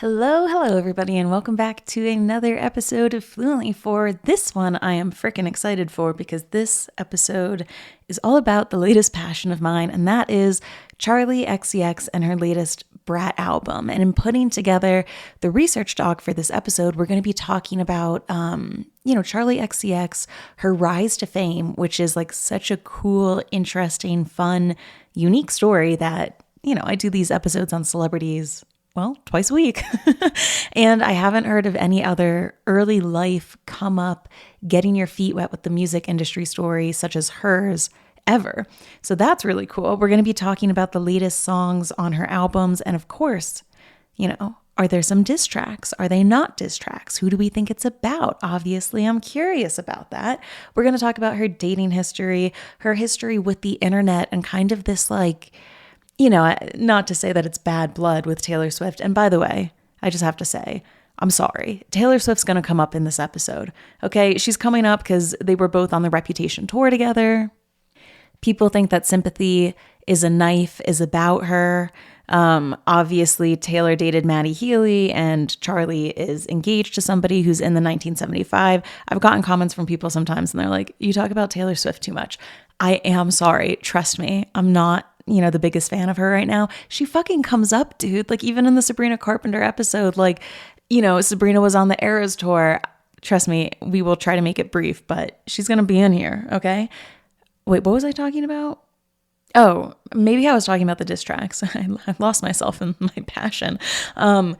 Hello, everybody, and welcome back to another episode of Fluently. For this one, I am freaking excited for because this episode is all about the latest passion of mine, and that is Charli XCX and her latest Brat album. And in putting together the research doc for this episode, we're going to be talking about, Charli XCX, her rise to fame, which is like such a cool, interesting, fun, unique story that, I do these episodes on celebrities twice a week. And I haven't heard of any other early life come up, getting your feet wet with the music industry story such as hers ever. So that's really cool. We're going to be talking about the latest songs on her albums. And of course, are there some diss tracks? Are they not diss tracks? Who do we think it's about? Obviously, I'm curious about that. We're going to talk about her dating history, her history with the internet, and kind of this not to say that it's bad blood with Taylor Swift. And by the way, I just have to say, I'm sorry. Taylor Swift's going to come up in this episode. Okay, she's coming up because they were both on the Reputation tour together. People think that Sympathy is a Knife is about her. Obviously, Taylor dated Maddie Healy, and Charli is engaged to somebody who's in the 1975. I've gotten comments from people sometimes, and they're like, you talk about Taylor Swift too much. I am sorry. Trust me. I'm not the biggest fan of her right now. She fucking comes up, dude. Like, even in the Sabrina Carpenter episode, Sabrina was on the Eras tour. Trust me, we will try to make it brief, but she's going to be in here, okay? Wait, what was I talking about? Oh, maybe I was talking about the diss tracks. I lost myself in my passion. We're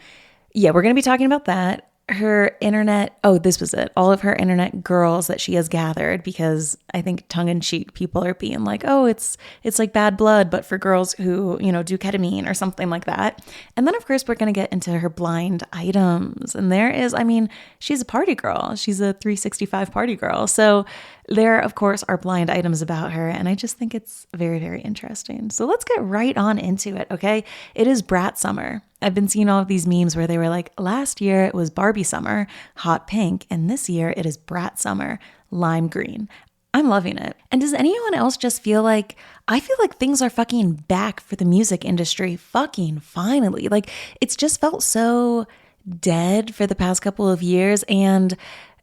going to be talking about that. Her internet, this was it. All of her internet girls that she has gathered, because I think tongue-in-cheek people are being like, it's like bad blood, but for girls who, do ketamine or something like that. And then, of course, we're going to get into her blind items. And she's a party girl. She's a 365 party girl. So there, of course, are blind items about her. And I just think it's very, very interesting. So let's get right on into it, okay? It is Brat Summer. I've been seeing all of these memes where they were like, last year it was Barbie Summer, hot pink, and this year it is Brat Summer, lime green. I'm loving it. And does anyone else just I feel like things are fucking back for the music industry, fucking finally. Like, it's just felt so dead for the past couple of years. And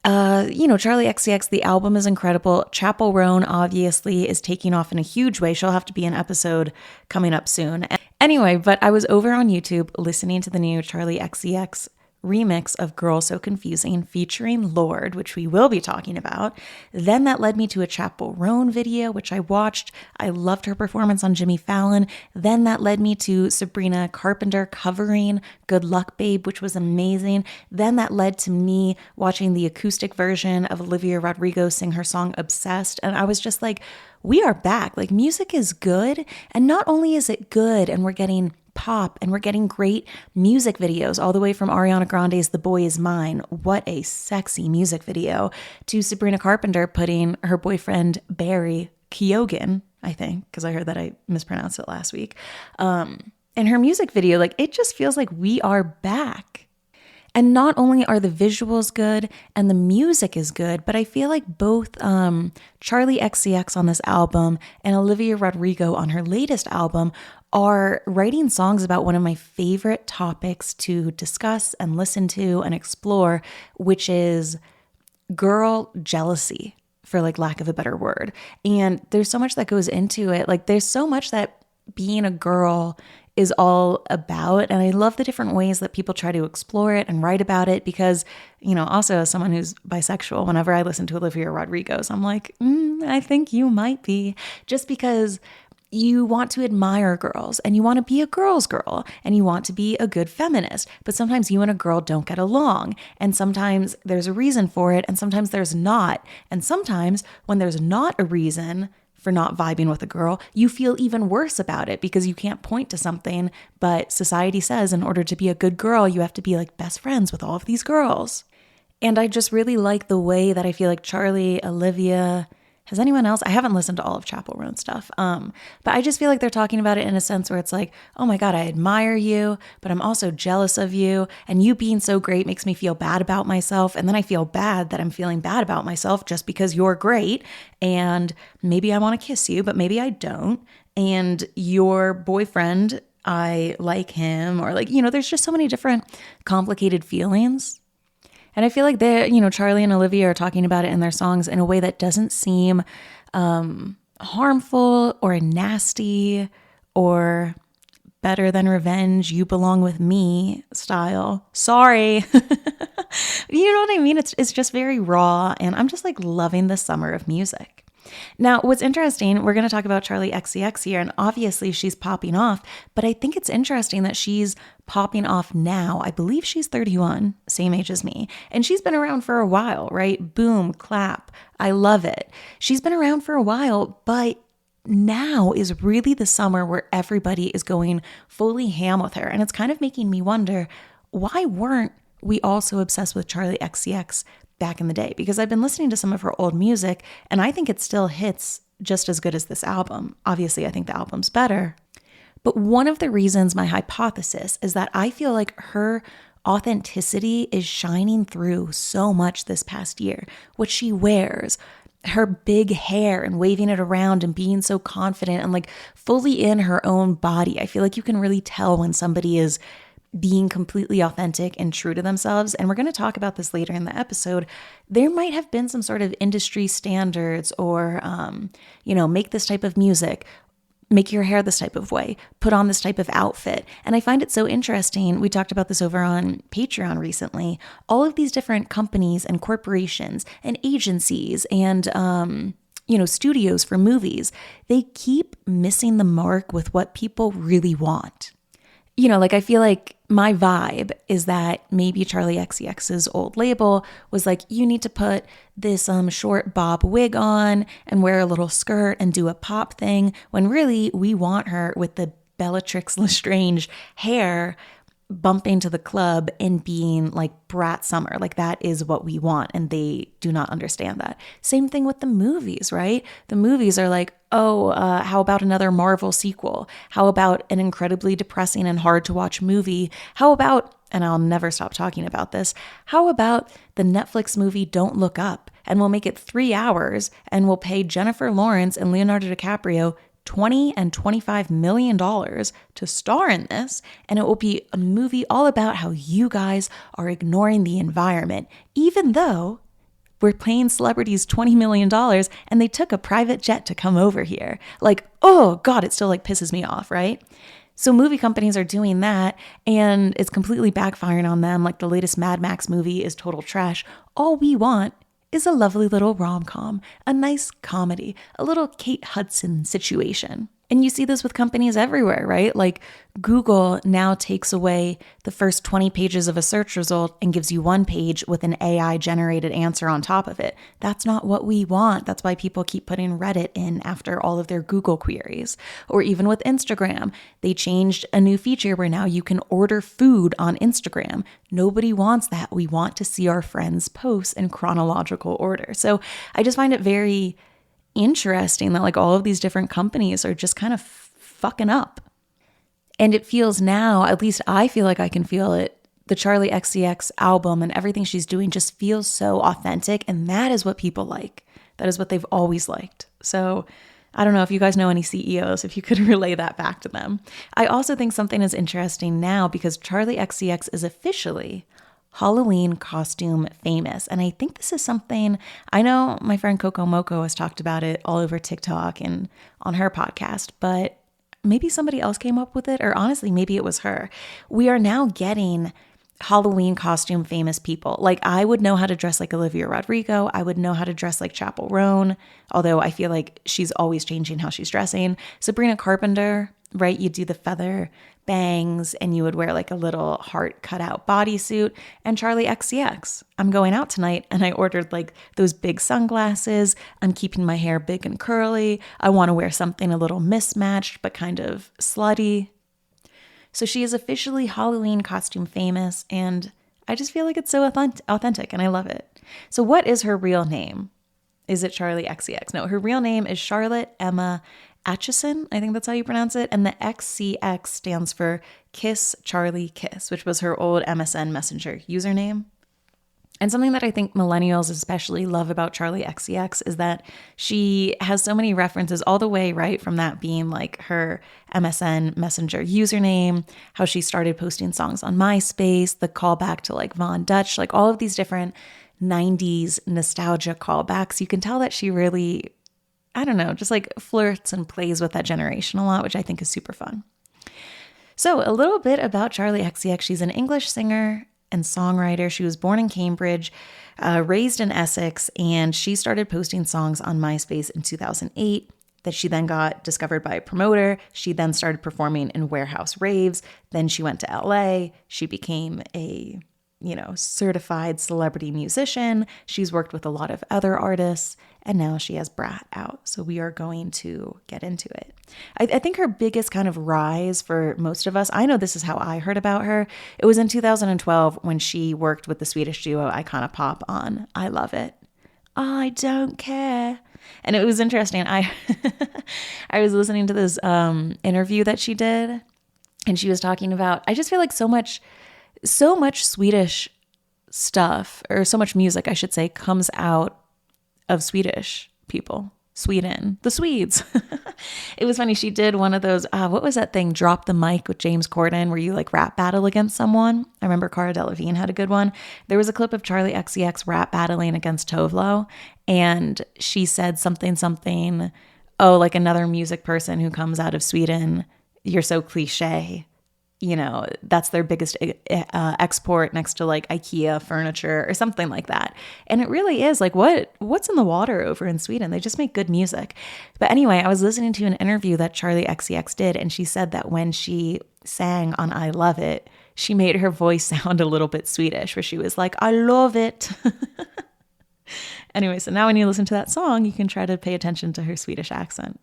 Charli XCX, the album is incredible. Chappell Roan obviously is taking off in a huge way. She'll have to be an episode coming up soon. Anyway, but I was over on YouTube listening to the new Charli XCX remix of Girl So Confusing featuring Lorde, which we will be talking about. Then that led me to a Chappell Roan video, which I watched. I loved her performance on Jimmy Fallon. Then that led me to Sabrina Carpenter covering Good Luck Babe, which was amazing. Then that led to me watching the acoustic version of Olivia Rodrigo sing her song Obsessed. And I was just like, we are back. Like, music is good. And not only is it good, and we're getting pop and we're getting great music videos, all the way from Ariana Grande's The Boy Is Mine. What a sexy music video, to Sabrina Carpenter putting her boyfriend Barry Keoghan, I think, because I heard that I mispronounced it last week, in her music video. Like, it just feels like we are back. And not only are the visuals good and the music is good, but I feel like both Charli XCX on this album and Olivia Rodrigo on her latest album are writing songs about one of my favorite topics to discuss and listen to and explore, which is girl jealousy, for lack of a better word. And there's so much that goes into it. Like, there's so much that being a girl is all about. And I love the different ways that people try to explore it and write about it, because, also as someone who's bisexual, whenever I listen to Olivia Rodrigo's, I'm like, I think you might be, just because you want to admire girls and you want to be a girl's girl and you want to be a good feminist, but sometimes you and a girl don't get along, and sometimes there's a reason for it and sometimes there's not. And sometimes when there's not a reason for not vibing with a girl, you feel even worse about it because you can't point to something, but society says in order to be a good girl, you have to be like best friends with all of these girls. And I just really like the way that I feel like Charli, Olivia, has anyone else? I haven't listened to all of Chappell Roan stuff, but I just feel like they're talking about it in a sense where it's like, oh my God, I admire you, but I'm also jealous of you, and you being so great makes me feel bad about myself, and then I feel bad that I'm feeling bad about myself just because you're great, and maybe I want to kiss you, but maybe I don't, and your boyfriend I like him, or like, there's just so many different complicated feelings. And I feel like Charli and Olivia are talking about it in their songs in a way that doesn't seem harmful or nasty or better than revenge, you belong with me style. Sorry. You know what I mean? It's just very raw, and I'm just like loving the summer of music. Now, what's interesting, we're going to talk about Charli XCX here, and obviously she's popping off, but I think it's interesting that she's popping off now. I believe she's 31, same age as me, and she's been around for a while, right? Boom, clap. I love it. She's been around for a while, but now is really the summer where everybody is going fully ham with her. And it's kind of making me wonder, why weren't we all so obsessed with Charli XCX back in the day? Because I've been listening to some of her old music and I think it still hits just as good as this album. Obviously, I think the album's better. But one of the reasons, my hypothesis, is that I feel like her authenticity is shining through so much this past year. What she wears, her big hair and waving it around and being so confident and like fully in her own body. I feel like you can really tell when somebody is being completely authentic and true to themselves. And we're going to talk about this later in the episode. There might have been some sort of industry standards or, make this type of music, make your hair this type of way, put on this type of outfit. And I find it so interesting. We talked about this over on Patreon recently. All of these different companies and corporations and agencies and, studios for movies, they keep missing the mark with what people really want. I feel like my vibe is that maybe Charli XCX's old label was like, you need to put this short bob wig on and wear a little skirt and do a pop thing, when really we want her with the Bellatrix Lestrange hair bumping to the club and being like Brat Summer. Like that is what we want, and they do not understand that. Same thing with the movies, right? The movies are like, how about another Marvel sequel? How about an incredibly depressing and hard to watch movie? How about, and I'll never stop talking about this, how about the Netflix movie Don't Look Up? And we'll make it 3 hours and we'll pay Jennifer Lawrence and Leonardo DiCaprio $20 and $25 million to star in this, and it will be a movie all about how you guys are ignoring the environment, even though we're paying celebrities $20 million and they took a private jet to come over here. Like, oh God, it still like pisses me off, right? So movie companies are doing that and it's completely backfiring on them. Like the latest Mad Max movie is total trash. All we want is a lovely little rom-com, a nice comedy, a little Kate Hudson situation. And you see this with companies everywhere, right? Like Google now takes away the first 20 pages of a search result and gives you one page with an AI generated answer on top of it. That's not what we want. That's why people keep putting Reddit in after all of their Google queries. Or even with Instagram, they changed a new feature where now you can order food on Instagram. Nobody wants that. We want to see our friends' posts in chronological order. So I just find it very interesting that like all of these different companies are just kind of fucking up. And it feels now, at least I feel like I can feel it, the Charli XCX album and everything she's doing just feels so authentic, and that is what people like. That is what they've always liked. So I don't know if you guys know any CEOs, if you could relay that back to them. I also think something is interesting now because Charli XCX is officially Halloween costume famous. And I think this is something, I know my friend Coco Moco has talked about it all over TikTok and on her podcast, but maybe somebody else came up with it, or honestly, maybe it was her. We are now getting Halloween costume famous people. Like I would know how to dress like Olivia Rodrigo. I would know how to dress like Chappell Roan, although I feel like she's always changing how she's dressing. Sabrina Carpenter, right? You do the feather bangs and you would wear like a little heart cutout bodysuit. And Charli XCX, I'm going out tonight and I ordered like those big sunglasses. I'm keeping my hair big and curly. I want to wear something a little mismatched but kind of slutty. So she is officially Halloween costume famous, and I just feel like it's so authentic and I love it. So what is her real name? Is it Charli XCX? No, her real name is Charlotte Emma Atchison, I think that's how you pronounce it. And the XCX stands for Kiss Charlie Kiss, which was her old MSN Messenger username. And something that I think millennials especially love about Charli XCX is that she has so many references all the way, right, from that being like her MSN Messenger username, how she started posting songs on MySpace, the callback to like Von Dutch, like all of these different 90s nostalgia callbacks. You can tell that she really, I don't know, just like flirts and plays with that generation a lot, which I think is super fun. So a little bit about Charli XCX. She's an English singer and songwriter. She was born in Cambridge, raised in Essex, and she started posting songs on MySpace in 2008 that she then got discovered by a promoter. She then started performing in warehouse raves. Then she went to LA. She became a, certified celebrity musician. She's worked with a lot of other artists, and now she has Brat out. So we are going to get into it. I think her biggest kind of rise for most of us, I know this is how I heard about her. It was in 2012 when she worked with the Swedish duo Icona Pop on I Love It. I don't care. And it was interesting. I was listening to this interview that she did, and she was talking about, I just feel like so much Swedish stuff, or so much music, I should say, comes out of Swedish people. Sweden, the Swedes. It was funny. She did one of those, what was that thing? Drop the Mic with James Corden, where you like rap battle against someone. I remember Cara Delevingne had a good one. There was a clip of Charli XCX rap battling against Tovlo, and she said something, oh, like another music person who comes out of Sweden, you're so cliche. That's their biggest export next to like IKEA furniture or something like that. And it really is like, what's in the water over in Sweden? They just make good music. But anyway, I was listening to an interview that Charli XCX did, and she said that when she sang on I Love It, she made her voice sound a little bit Swedish, where she was like, I love it. Anyway, so now when you listen to that song, you can try to pay attention to her Swedish accent.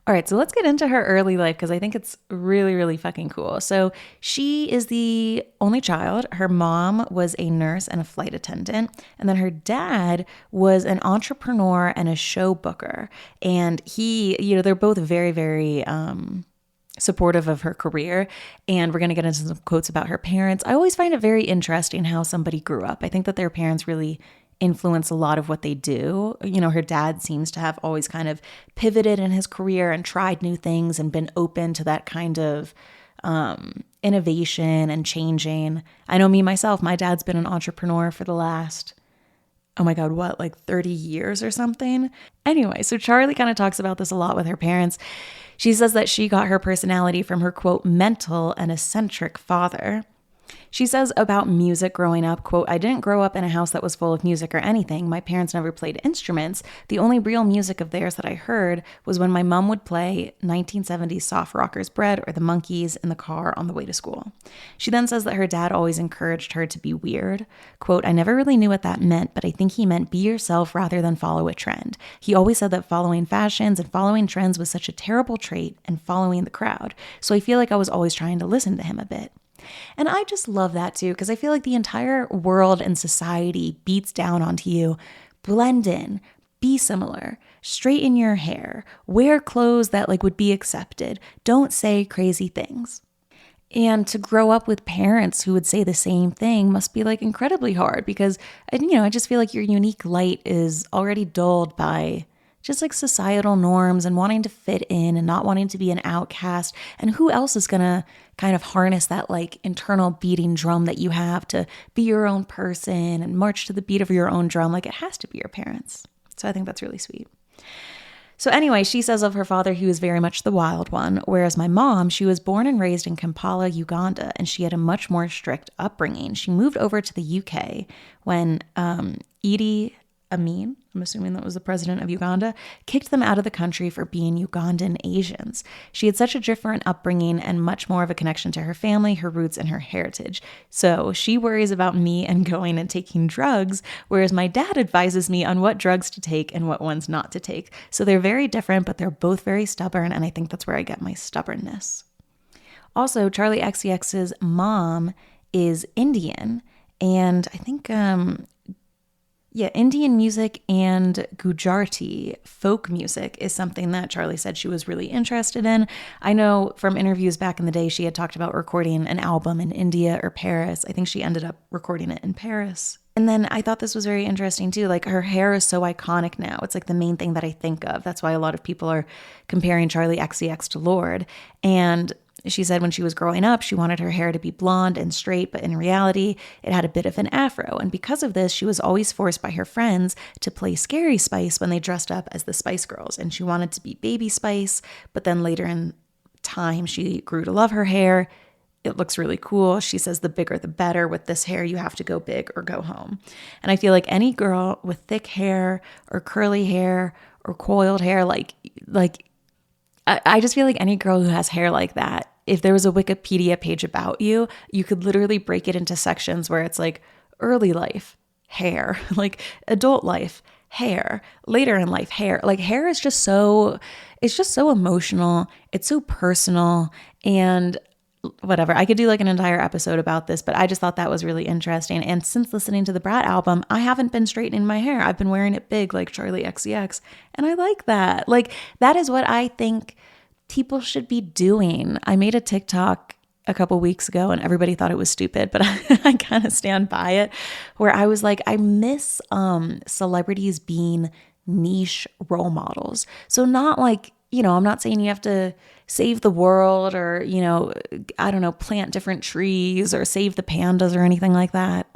All right, so let's get into her early life, because I think it's really, really fucking cool. So she is the only child. Her mom was a nurse and a flight attendant. And then her dad was an entrepreneur and a show booker. And they're both very, very supportive of her career. And we're going to get into some quotes about her parents. I always find it very interesting how somebody grew up. I think that their parents really influence a lot of what they do. Her dad seems to have always kind of pivoted in his career and tried new things and been open to that kind of innovation and changing. I know me, myself, my dad's been an entrepreneur for the last, 30 years or something. Anyway, so Charli kind of talks about this a lot with her parents. She says that she got her personality from her, quote, mental and eccentric father. She says about music growing up, quote, I didn't grow up in a house that was full of music or anything. My parents never played instruments. The only real music of theirs that I heard was when my mom would play 1970s soft rockers Bread or the Monkees in the car on the way to school. She then says that her dad always encouraged her to be weird. Quote, I never really knew what that meant, but I think he meant be yourself rather than follow a trend. He always said that following fashions and following trends was such a terrible trait and following the crowd. So I feel like I was always trying to listen to him a bit. And I just love that too, because I feel like the entire world and society beats down onto you. Blend in, be similar, straighten your hair, wear clothes that would be accepted. Don't say crazy things. And to grow up with parents who would say the same thing must be incredibly hard, because I just feel like your unique light is already dulled by just societal norms and wanting to fit in and not wanting to be an outcast. And who else is going to kind of harness that internal beating drum that you have to be your own person and march to the beat of your own drum? It has to be your parents. So I think that's really sweet. So anyway, she says of her father, he was very much the wild one, whereas my mom, she was born and raised in Kampala, Uganda, and she had a much more strict upbringing. She moved over to the UK when Idi Amin, I'm assuming that was the president of Uganda, kicked them out of the country for being Ugandan Asians. She had such a different upbringing and much more of a connection to her family, her roots, and her heritage. So she worries about me and going and taking drugs, whereas my dad advises me on what drugs to take and what ones not to take. So they're very different, but they're both very stubborn, and I think that's where I get my stubbornness. Also, Charli XCX's mom is Indian, and I think Indian music and Gujarati folk music is something that Charli said she was really interested in. I know from interviews back in the day, she had talked about recording an album in India or Paris. I think she ended up recording it in Paris. And then I thought this was very interesting too. Like her hair is so iconic now. It's like the main thing that I think of. That's why a lot of people are comparing Charli XCX to Lorde. And she said when she was growing up, she wanted her hair to be blonde and straight, but in reality, it had a bit of an afro. And because of this, she was always forced by her friends to play Scary Spice when they dressed up as the Spice Girls. And she wanted to be Baby Spice, but then later in time, she grew to love her hair. It looks really cool. She says the bigger the better. With this hair, you have to go big or go home. And I feel like any girl with thick hair or curly hair or coiled hair, I just feel like any girl who has hair like that, if there was a Wikipedia page about you, you could literally break it into sections where it's like early life, hair, like adult life, hair, later in life, hair. Like hair is just so, it's just so emotional. It's so personal. And whatever, I could do like an entire episode about this, but I just thought that was really interesting. And since listening to the Brat album, I haven't been straightening my hair. I've been wearing it big like Charli XCX. And I like that. Like that is what I think people should be doing. I made a TikTok a couple weeks ago and everybody thought it was stupid, but I kind of stand by it, where I was like, I miss celebrities being niche role models. So not like, I'm not saying you have to save the world or, I don't know, plant different trees or save the pandas or anything like that.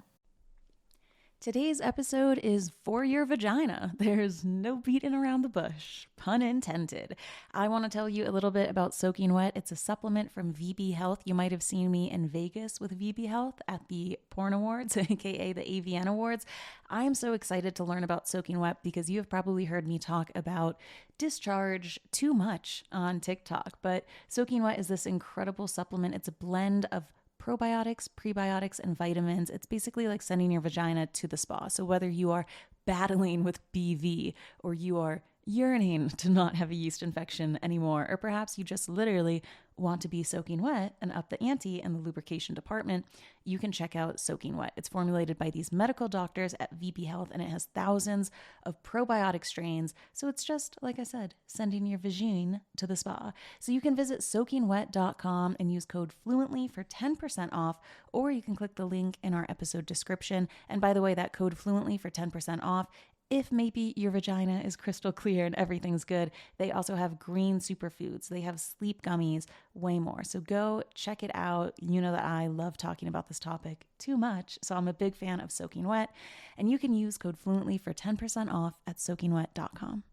Today's episode is For Your Vagina. There's no beating around the bush, pun intended. I want to tell you a little bit about Soaking Wet. It's a supplement from VB Health. You might have seen me in Vegas with VB Health at the Porn Awards, aka the AVN Awards. I am so excited to learn about Soaking Wet because you have probably heard me talk about discharge too much on TikTok. But Soaking Wet is this incredible supplement. It's a blend of probiotics, prebiotics, and vitamins. It's basically like sending your vagina to the spa. So whether you are battling with BV or you are yearning to not have a yeast infection anymore, or perhaps you just literally want to be soaking wet and up the ante in the lubrication department, you can check out Soaking Wet. It's formulated by these medical doctors at VB Health, and it has thousands of probiotic strains. So it's just, like I said, sending your vagine to the spa. So you can visit soakingwet.com and use code FLUENTLY for 10% off, or you can click the link in our episode description. And by the way, that code FLUENTLY for 10% off, if maybe your vagina is crystal clear and everything's good. They also have green superfoods. They have sleep gummies, way more. So go check it out. You know that I love talking about this topic too much, so I'm a big fan of Soaking Wet. And you can use code FLUENTLY for 10% off at soakingwet.com.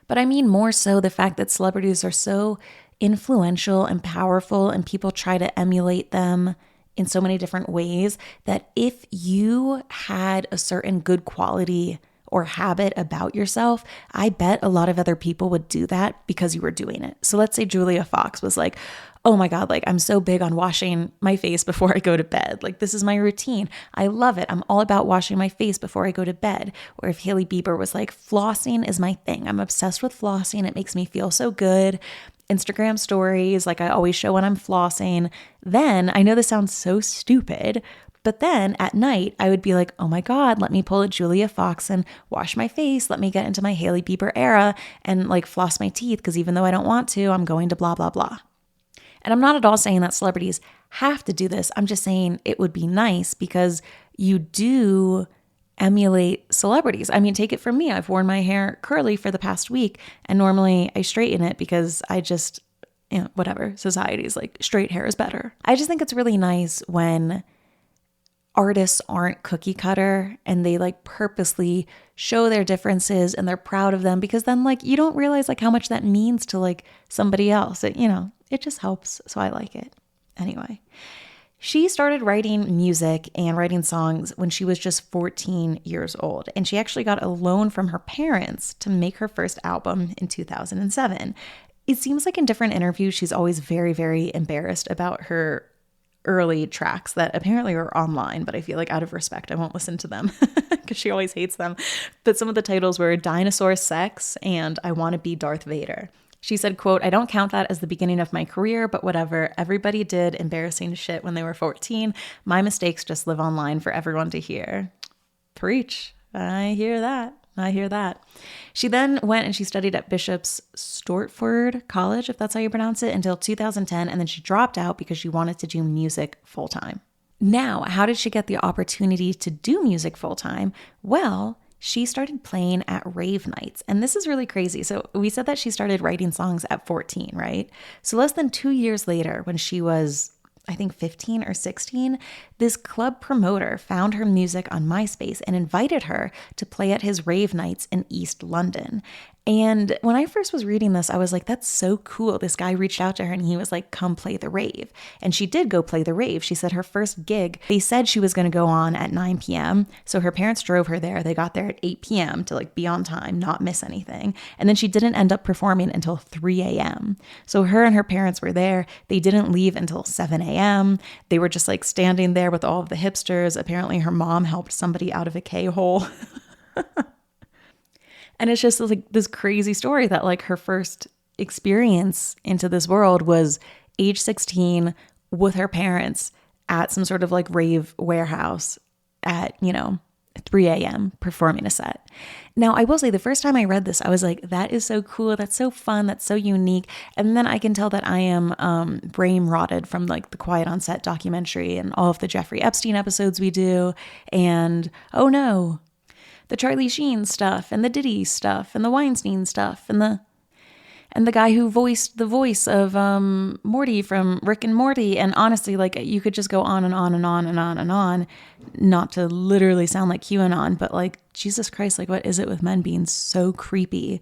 But I mean more so the fact that celebrities are so influential and powerful and people try to emulate them in so many different ways that if you had a certain good quality or habit about yourself, I bet a lot of other people would do that because you were doing it. So let's say Julia Fox was like, oh my God, like I'm so big on washing my face before I go to bed. Like this is my routine. I love it. I'm all about washing my face before I go to bed. Or if Hailey Bieber was like, flossing is my thing. I'm obsessed with flossing. It makes me feel so good. Instagram stories, like I always show when I'm flossing. Then I know this sounds so stupid, but then at night I would be like, oh my God, let me pull a Julia Fox and wash my face. Let me get into my Hailey Bieber era and like floss my teeth. Because even though I don't want to, I'm going to blah, blah, blah. And I'm not at all saying that celebrities have to do this. I'm just saying it would be nice because you do emulate celebrities. I mean, take it from me. I've worn my hair curly for the past week and normally I straighten it because I just, whatever, society's like straight hair is better. I just think it's really nice when artists aren't cookie cutter and they like purposely show their differences and they're proud of them, because then like you don't realize like how much that means to like somebody else. It just helps. So I like it. Anyway, she started writing music and writing songs when she was just 14 years old. And she actually got a loan from her parents to make her first album in 2007. It seems like in different interviews, she's always very, very embarrassed about her early tracks that apparently are online, but I feel like out of respect, I won't listen to them because she always hates them. But some of the titles were Dinosaur Sex and I Want to Be Darth Vader. She said, quote, I don't count that as the beginning of my career, but whatever. Everybody did embarrassing shit when they were 14. My mistakes just live online for everyone to hear. Preach. I hear that. She then went and she studied at Bishop's Stortford College, if that's how you pronounce it, until 2010. And then she dropped out because she wanted to do music full time. Now, how did she get the opportunity to do music full time? Well, she started playing at rave nights. And this is really crazy. So we said that she started writing songs at 14, right? So less than 2 years later, when she was, I think 15 or 16, this club promoter found her music on MySpace and invited her to play at his rave nights in East London. And when I first was reading this, I was like, that's so cool. This guy reached out to her and he was like, come play the rave. And she did go play the rave. She said her first gig, they said she was going to go on at 9 p.m. So her parents drove her there. They got there at 8 p.m. to like be on time, not miss anything. And then she didn't end up performing until 3 a.m. So her and her parents were there. They didn't leave until 7 a.m. They were just like standing there with all of the hipsters. Apparently her mom helped somebody out of a K-hole. And it's just like this crazy story that like her first experience into this world was age 16 with her parents at some sort of like rave warehouse at, 3 a.m. performing a set. Now, I will say the first time I read this, I was like, that is so cool. That's so fun. That's so unique. And then I can tell that I am brain rotted from like the Quiet on Set documentary and all of the Jeffrey Epstein episodes we do. And oh no, the Charlie Sheen stuff and the Diddy stuff and the Weinstein stuff and the guy who voiced the voice of Morty from Rick and Morty. And honestly, like you could just go on and on and on and on and on, not to literally sound like QAnon, but like Jesus Christ, like what is it with men being so creepy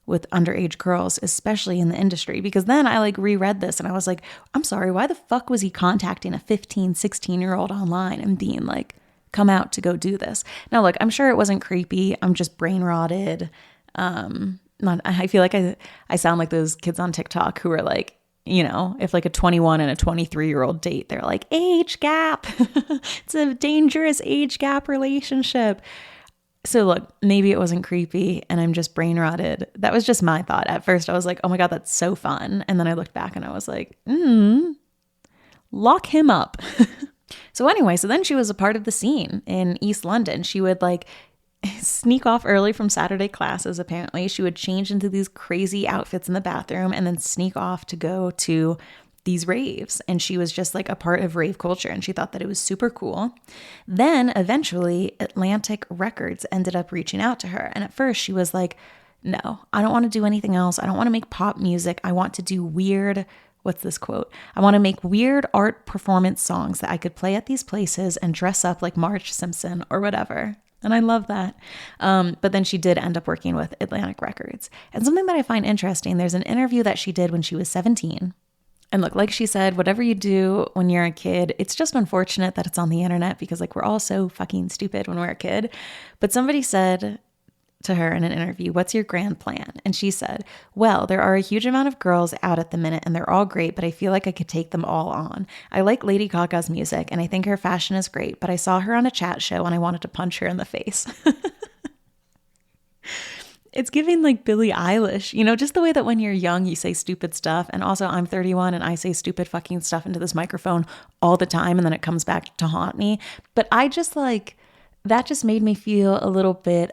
with underage girls, especially in the industry? Because then I like reread this and I was like, I'm sorry, why the fuck was he contacting a 15, 16-year-old online and being like, come out to go do this? Now, look, I'm sure it wasn't creepy. I'm just brain rotted. I feel like I sound like those kids on TikTok who are like, if like a 21 and a 23-year-old date, they're like, age gap. It's a dangerous age gap relationship. So look, maybe it wasn't creepy and I'm just brain rotted. That was just my thought. At first I was like, oh my God, that's so fun. And then I looked back and I was like, lock him up. So anyway, so then she was a part of the scene in East London. She would like sneak off early from Saturday classes, apparently. She would change into these crazy outfits in the bathroom and then sneak off to go to these raves. And she was just like a part of rave culture and she thought that it was super cool. Then eventually Atlantic Records ended up reaching out to her. And at first she was like, no, I don't want to do anything else. I don't want to make pop music. I want to do weird, what's this quote? I want to make weird art performance songs that I could play at these places and dress up like Marge Simpson or whatever. And I love that. But then she did end up working with Atlantic Records. And something that I find interesting, there's an interview that she did when she was 17. And look, like she said, whatever you do when you're a kid, it's just unfortunate that it's on the internet because like we're all so fucking stupid when we're a kid. But somebody said to her in an interview, what's your grand plan? And she said, well, there are a huge amount of girls out at the minute and they're all great, but I feel like I could take them all on. I like Lady Gaga's music and I think her fashion is great, but I saw her on a chat show and I wanted to punch her in the face. It's giving like Billie Eilish, just the way that when you're young, you say stupid stuff. And also I'm 31 and I say stupid fucking stuff into this microphone all the time. And then it comes back to haunt me. But I just like, that just made me feel a little bit,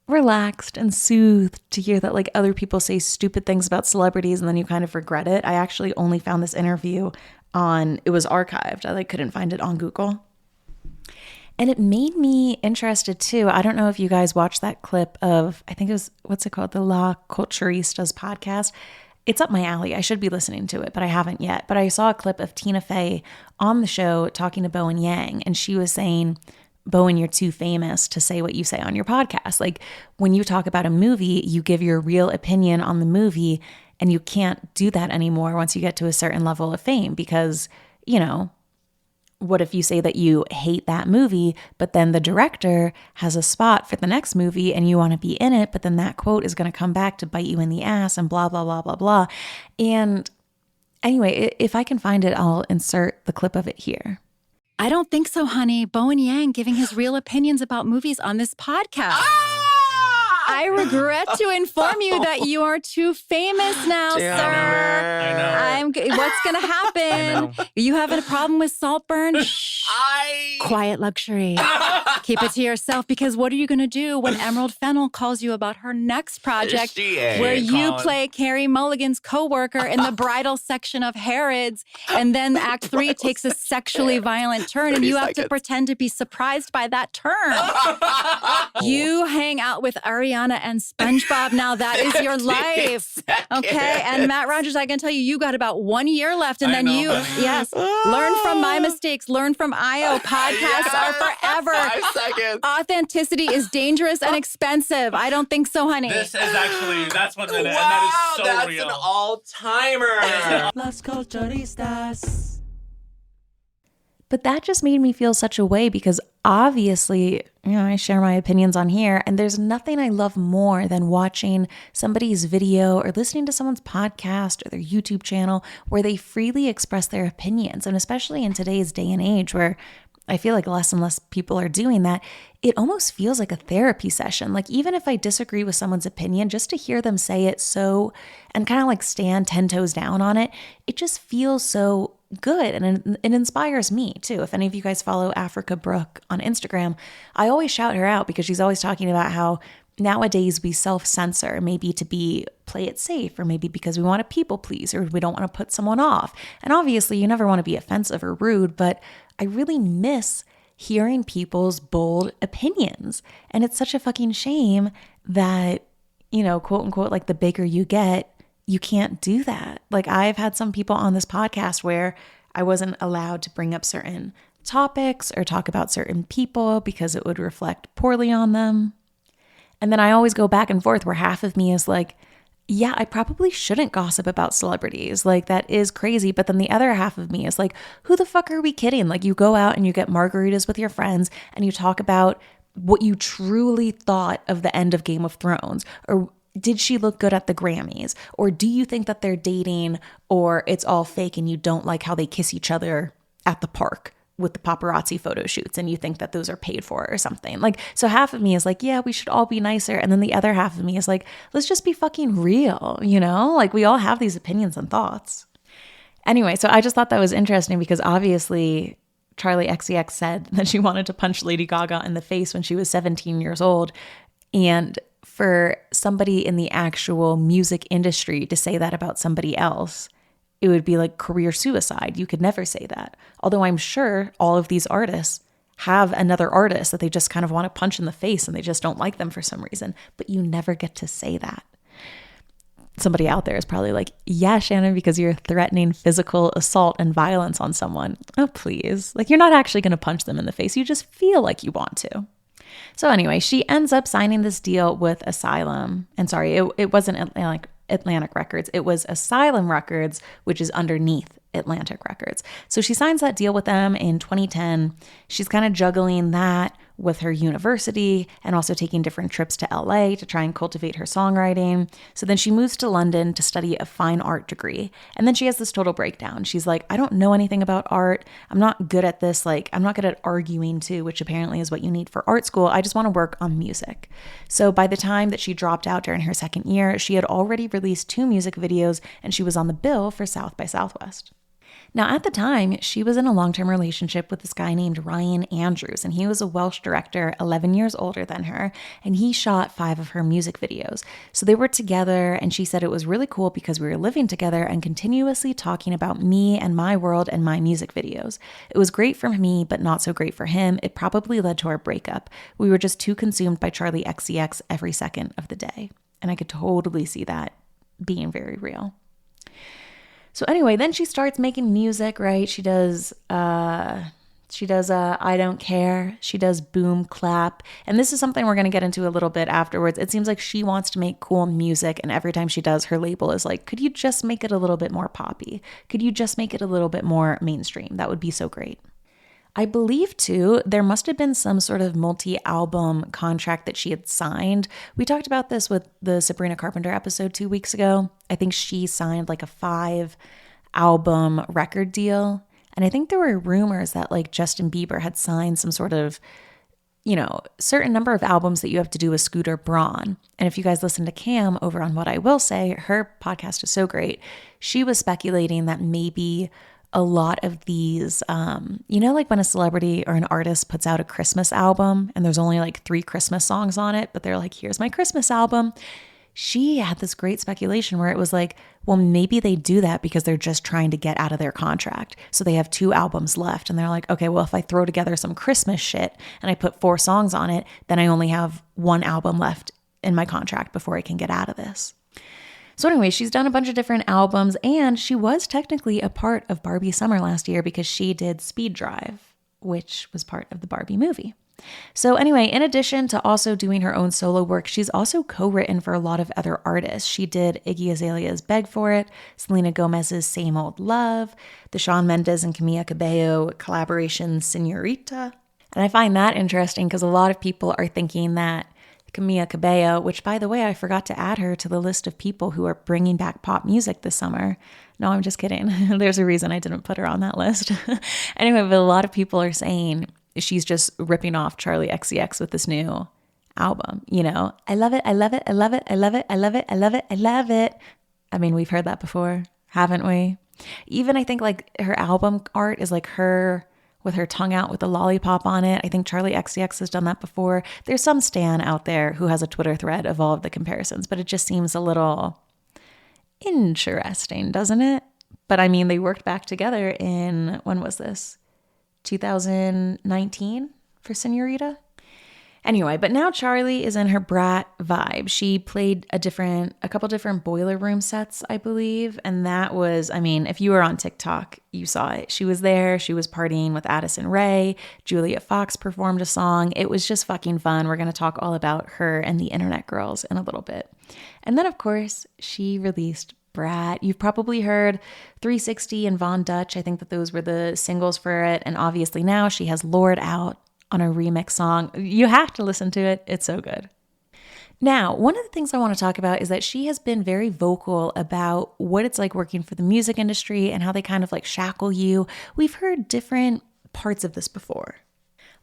relaxed and soothed to hear that like other people say stupid things about celebrities and then you kind of regret it. I actually only found this interview it was archived. I like couldn't find it on Google. And it made me interested too. I don't know if you guys watched that clip of, I think it was, what's it called? The La Culturistas podcast. It's up my alley. I should be listening to it, but I haven't yet. But I saw a clip of Tina Fey on the show talking to Bowen Yang and she was saying, Bowen, you're too famous to say what you say on your podcast. Like when you talk about a movie, you give your real opinion on the movie and you can't do that anymore once you get to a certain level of fame because, what if you say that you hate that movie, but then the director has a spot for the next movie and you want to be in it, but then that quote is going to come back to bite you in the ass and blah, blah, blah, blah, blah. And anyway, if I can find it, I'll insert the clip of it here. I don't think so, honey. Bowen Yang giving his real opinions about movies on this podcast. I regret to inform you that you are too famous now, Damn, sir. I know. What's going to happen? You having a problem with Saltburn? Shh. Quiet luxury. Keep it to yourself, because what are you going to do when Emerald Fennell calls you about her next project where you play Carrie Mulligan's coworker in the bridal section of Harrods, and then Act 3 takes a sexually violent turn and you have to pretend to be surprised by that turn. You hang out with Ariana and SpongeBob now. That is your life. Okay? And Matt Rogers, I can tell you, you got about 1 year left, and then learn from my mistakes, learn from IO. Podcasts are forever. 5 seconds. Authenticity is dangerous and expensive. I don't think so, honey. This is actually, that's 1 minute, and that is so that's real. An all-timer. Las culturistas. But that just made me feel such a way, because obviously, I share my opinions on here, and there's nothing I love more than watching somebody's video or listening to someone's podcast or their YouTube channel where they freely express their opinions. And especially in today's day and age where I feel like less and less people are doing that, it almost feels like a therapy session. Like, even if I disagree with someone's opinion, just to hear them say it and kind of like stand 10 toes down on it, it just feels so good. And it inspires me too. If any of you guys follow Africa Brooke on Instagram, I always shout her out because she's always talking about how nowadays we self-censor, maybe to play it safe, or maybe because we want to people please, or we don't want to put someone off. And obviously you never want to be offensive or rude, but I really miss hearing people's bold opinions. And it's such a fucking shame that, quote unquote, like the bigger you get, you can't do that. Like, I've had some people on this podcast where I wasn't allowed to bring up certain topics or talk about certain people because it would reflect poorly on them. And then I always go back and forth where half of me is like, yeah, I probably shouldn't gossip about celebrities. Like, that is crazy. But then the other half of me is like, who the fuck are we kidding? Like, you go out and you get margaritas with your friends and you talk about what you truly thought of the end of Game of Thrones, or did she look good at the Grammys? Or do you think that they're dating, or it's all fake and you don't like how they kiss each other at the park with the paparazzi photo shoots and you think that those are paid for or something? Like, so half of me is like, yeah, we should all be nicer. And then the other half of me is like, let's just be fucking real, Like, we all have these opinions and thoughts. Anyway, so I just thought that was interesting because obviously Charli XCX said that she wanted to punch Lady Gaga in the face when she was 17 years old. And for somebody in the actual music industry to say that about somebody else, it would be like career suicide. You could never say that. Although I'm sure all of these artists have another artist that they just kind of want to punch in the face and they just don't like them for some reason. But you never get to say that. Somebody out there is probably like, yeah, Shannon, because you're threatening physical assault and violence on someone. Oh, please. Like, you're not actually going to punch them in the face. You just feel like you want to. So anyway, she ends up signing this deal with Asylum. And sorry, it wasn't Atlantic Records. It was Asylum Records, which is underneath Atlantic Records. So she signs that deal with them in 2010. She's kind of juggling that with her university and also taking different trips to LA to try and cultivate her songwriting. So then she moves to London to study a fine art degree. And then she has this total breakdown. She's like, I don't know anything about art. I'm not good at this. Like, I'm not good at arguing too, which apparently is what you need for art school. I just want to work on music. So by the time that she dropped out during her second year, she had already released 2 music videos and she was on the bill for South by Southwest. Now, at the time, she was in a long-term relationship with this guy named Ryan Andrews, and he was a Welsh director, 11 years older than her, and he shot 5 of her music videos. So they were together, and she said it was really cool because we were living together and continuously talking about me and my world and my music videos. It was great for me, but not so great for him. It probably led to our breakup. We were just too consumed by Charli XCX every second of the day. And I could totally see that being very real. So anyway, then she starts making music, right? She does I Don't Care. She does Boom Clap. And this is something we're going to get into a little bit afterwards. It seems like she wants to make cool music. And every time she does, her label is like, could you just make it a little bit more poppy? Could you just make it a little bit more mainstream? That would be so great. I believe, too, there must have been some sort of multi-album contract that she had signed. We talked about this with the Sabrina Carpenter episode 2 weeks ago. I think she signed like a 5-album record deal. And I think there were rumors that like Justin Bieber had signed some sort of, certain number of albums that you have to do with Scooter Braun. And if you guys listen to Cam over on What I Will Say, her podcast is so great. She was speculating that maybe a lot of these, like when a celebrity or an artist puts out a Christmas album and there's only like 3 Christmas songs on it, but they're like, here's my Christmas album. She had this great speculation where it was like, well, maybe they do that because they're just trying to get out of their contract. So they have 2 albums left and they're like, okay, well, if I throw together some Christmas shit and I put 4 songs on it, then I only have 1 album left in my contract before I can get out of this. So anyway, she's done a bunch of different albums and she was technically a part of Barbie Summer last year because she did Speed Drive, which was part of the Barbie movie. So anyway, in addition to also doing her own solo work, she's also co-written for a lot of other artists. She did Iggy Azalea's Beg For It, Selena Gomez's Same Old Love, the Shawn Mendes and Camila Cabello collaboration Señorita. And I find that interesting because a lot of people are thinking that Camila Cabello, which by the way, I forgot to add her to the list of people who are bringing back pop music this summer. No, I'm just kidding. There's a reason I didn't put her on that list. Anyway, but a lot of people are saying she's just ripping off Charli XCX with this new album. I love it. I love it. I love it. I love it. I love it. I love it. I love it. I mean, we've heard that before, haven't we? Even I think like her album art is like her with her tongue out with a lollipop on it. I think Charli XCX has done that before. There's some stan out there who has a Twitter thread of all of the comparisons, but it just seems a little interesting, doesn't it? But I mean, they worked back together in, when was this? 2019 for Señorita? Anyway, but now Charli is in her Brat vibe. She played a couple different Boiler Room sets, I believe. And that was, I mean, if you were on TikTok, you saw it. She was there. She was partying with Addison Rae. Julia Fox performed a song. It was just fucking fun. We're going to talk all about her and the Internet Girls in a little bit. And then, of course, she released Brat. You've probably heard 360 and Von Dutch. I think that those were the singles for it. And obviously now she has Lord out on a remix song. You have to listen to it. It's so good. Now, one of the things I want to talk about is that she has been very vocal about what it's like working for the music industry and how they kind of like shackle you. We've heard different parts of this before.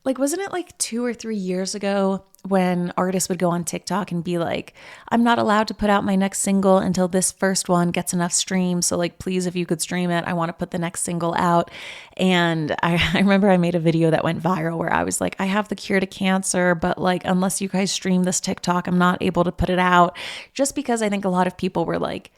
Like, wasn't it like 2 or 3 years ago when artists would go on TikTok and be like, I'm not allowed to put out my next single until this first one gets enough streams. So like, please, if you could stream it, I want to put the next single out. And I remember I made a video that went viral where I was like, I have the cure to cancer, but like, unless you guys stream this TikTok, I'm not able to put it out. Just because I think a lot of people were like,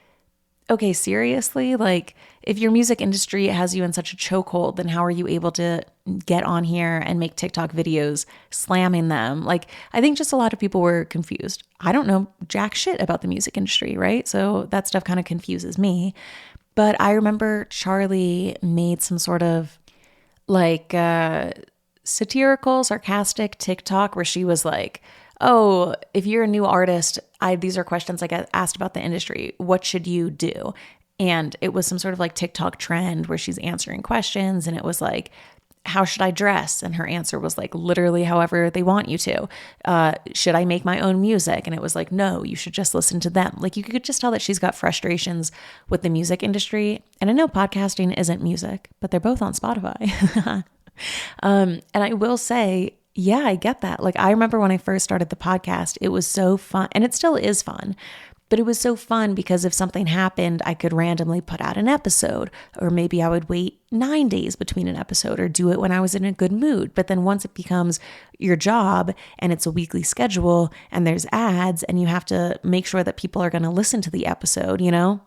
okay, seriously? Like, if your music industry has you in such a chokehold, then how are you able to get on here and make TikTok videos slamming them? Like, I think just a lot of people were confused. I don't know jack shit about the music industry, right? So that stuff kind of confuses me. But I remember Charli made some sort of like satirical, sarcastic TikTok where she was like, oh, if you're a new artist, these are questions I get asked about the industry. What should you do? And it was some sort of like TikTok trend where she's answering questions. And it was like, how should I dress? And her answer was like, literally however they want you to. Should I make my own music? And it was like, no, you should just listen to them. Like, you could just tell that she's got frustrations with the music industry. And I know podcasting isn't music, but they're both on Spotify. And I will say, yeah, I get that. Like, I remember when I first started the podcast, it was so fun, and it still is fun, but it was so fun because if something happened, I could randomly put out an episode, or maybe I would wait 9 days between an episode or do it when I was in a good mood. But then once it becomes your job and it's a weekly schedule and there's ads and you have to make sure that people are going to listen to the episode, you know?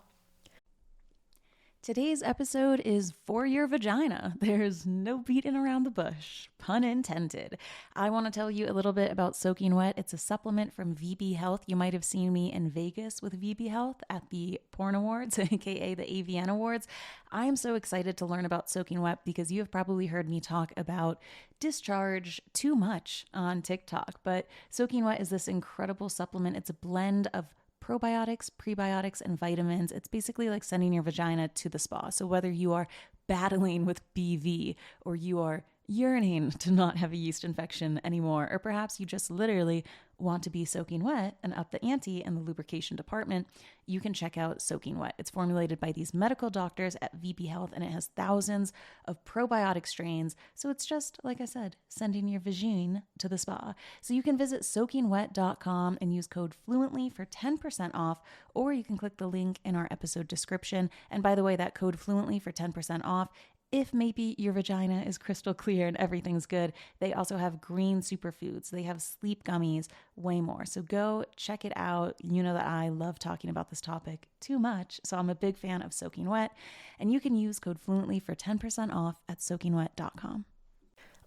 Today's episode is for your vagina. There's no beating around the bush, pun intended. I want to tell you a little bit about Soaking Wet. It's a supplement from VB Health. You might have seen me in Vegas with VB Health at the Porn Awards, aka the AVN Awards. I'm so excited to learn about Soaking Wet because you have probably heard me talk about discharge too much on TikTok. But Soaking Wet is this incredible supplement. It's a blend of probiotics, prebiotics, and vitamins. It's basically like sending your vagina to the spa. So whether you are battling with BV or you are yearning to not have a yeast infection anymore, or perhaps you just literally want to be soaking wet and up the ante in the lubrication department, you can check out Soaking Wet. It's formulated by these medical doctors at VB Health, and it has thousands of probiotic strains. So it's just, like I said, sending your vagine to the spa. So you can visit soakingwet.com and use code FLUENTLY for 10% off, or you can click the link in our episode description. And by the way, that code FLUENTLY for 10% off if maybe your vagina is crystal clear and everything's good, they also have green superfoods. They have sleep gummies, way more. So go check it out. You know that I love talking about this topic too much. So I'm a big fan of Soaking Wet. And you can use code Fluently for 10% off at soakingwet.com.